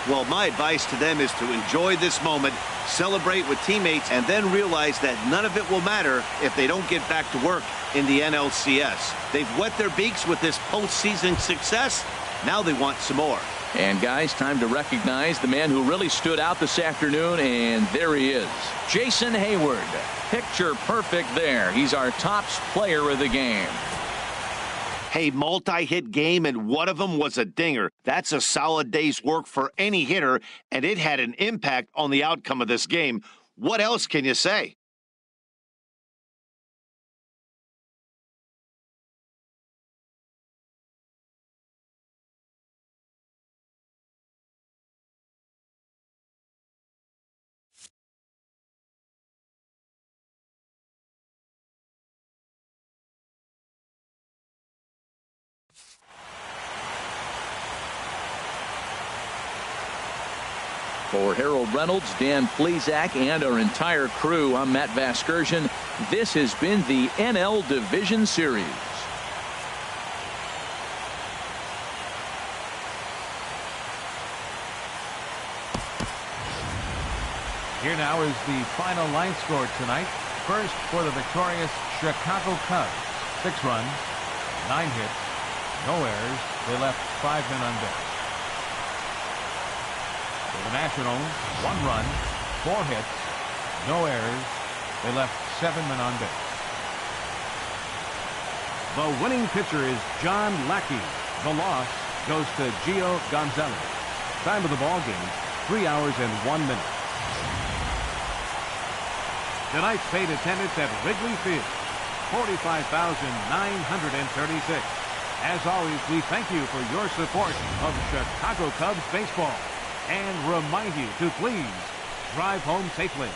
Well, my advice to them is to enjoy this moment, celebrate with teammates, and then realize that none of it will matter if they don't get back to work in the NLCS. They've wet their beaks with this postseason success. Now they want some more. And guys, time to recognize the man who really stood out this afternoon, and there he is. Jason Hayward. Picture perfect there. He's our top player of the game. Hey, multi-hit game, and one of them was a dinger. That's a solid day's work for any hitter, and it had an impact on the outcome of this game. What else can you say? For Harold Reynolds, Dan Plesac, and our entire crew, I'm Matt Vasgersian. This has been the NL Division Series. Here now is the final line score tonight. First for the victorious Chicago Cubs. 6 runs, 9 hits, no errors. They left 5 men on base. For the Nationals, 1 run, 4 hits, no errors. They left 7 men on base. The winning pitcher is John Lackey. The loss goes to Gio Gonzalez. Time of the ball game, 3 hours and 1 minute. Tonight's paid attendance at Wrigley Field, 45,936. As always, we thank you for your support of Chicago Cubs baseball and remind you to please drive home safely.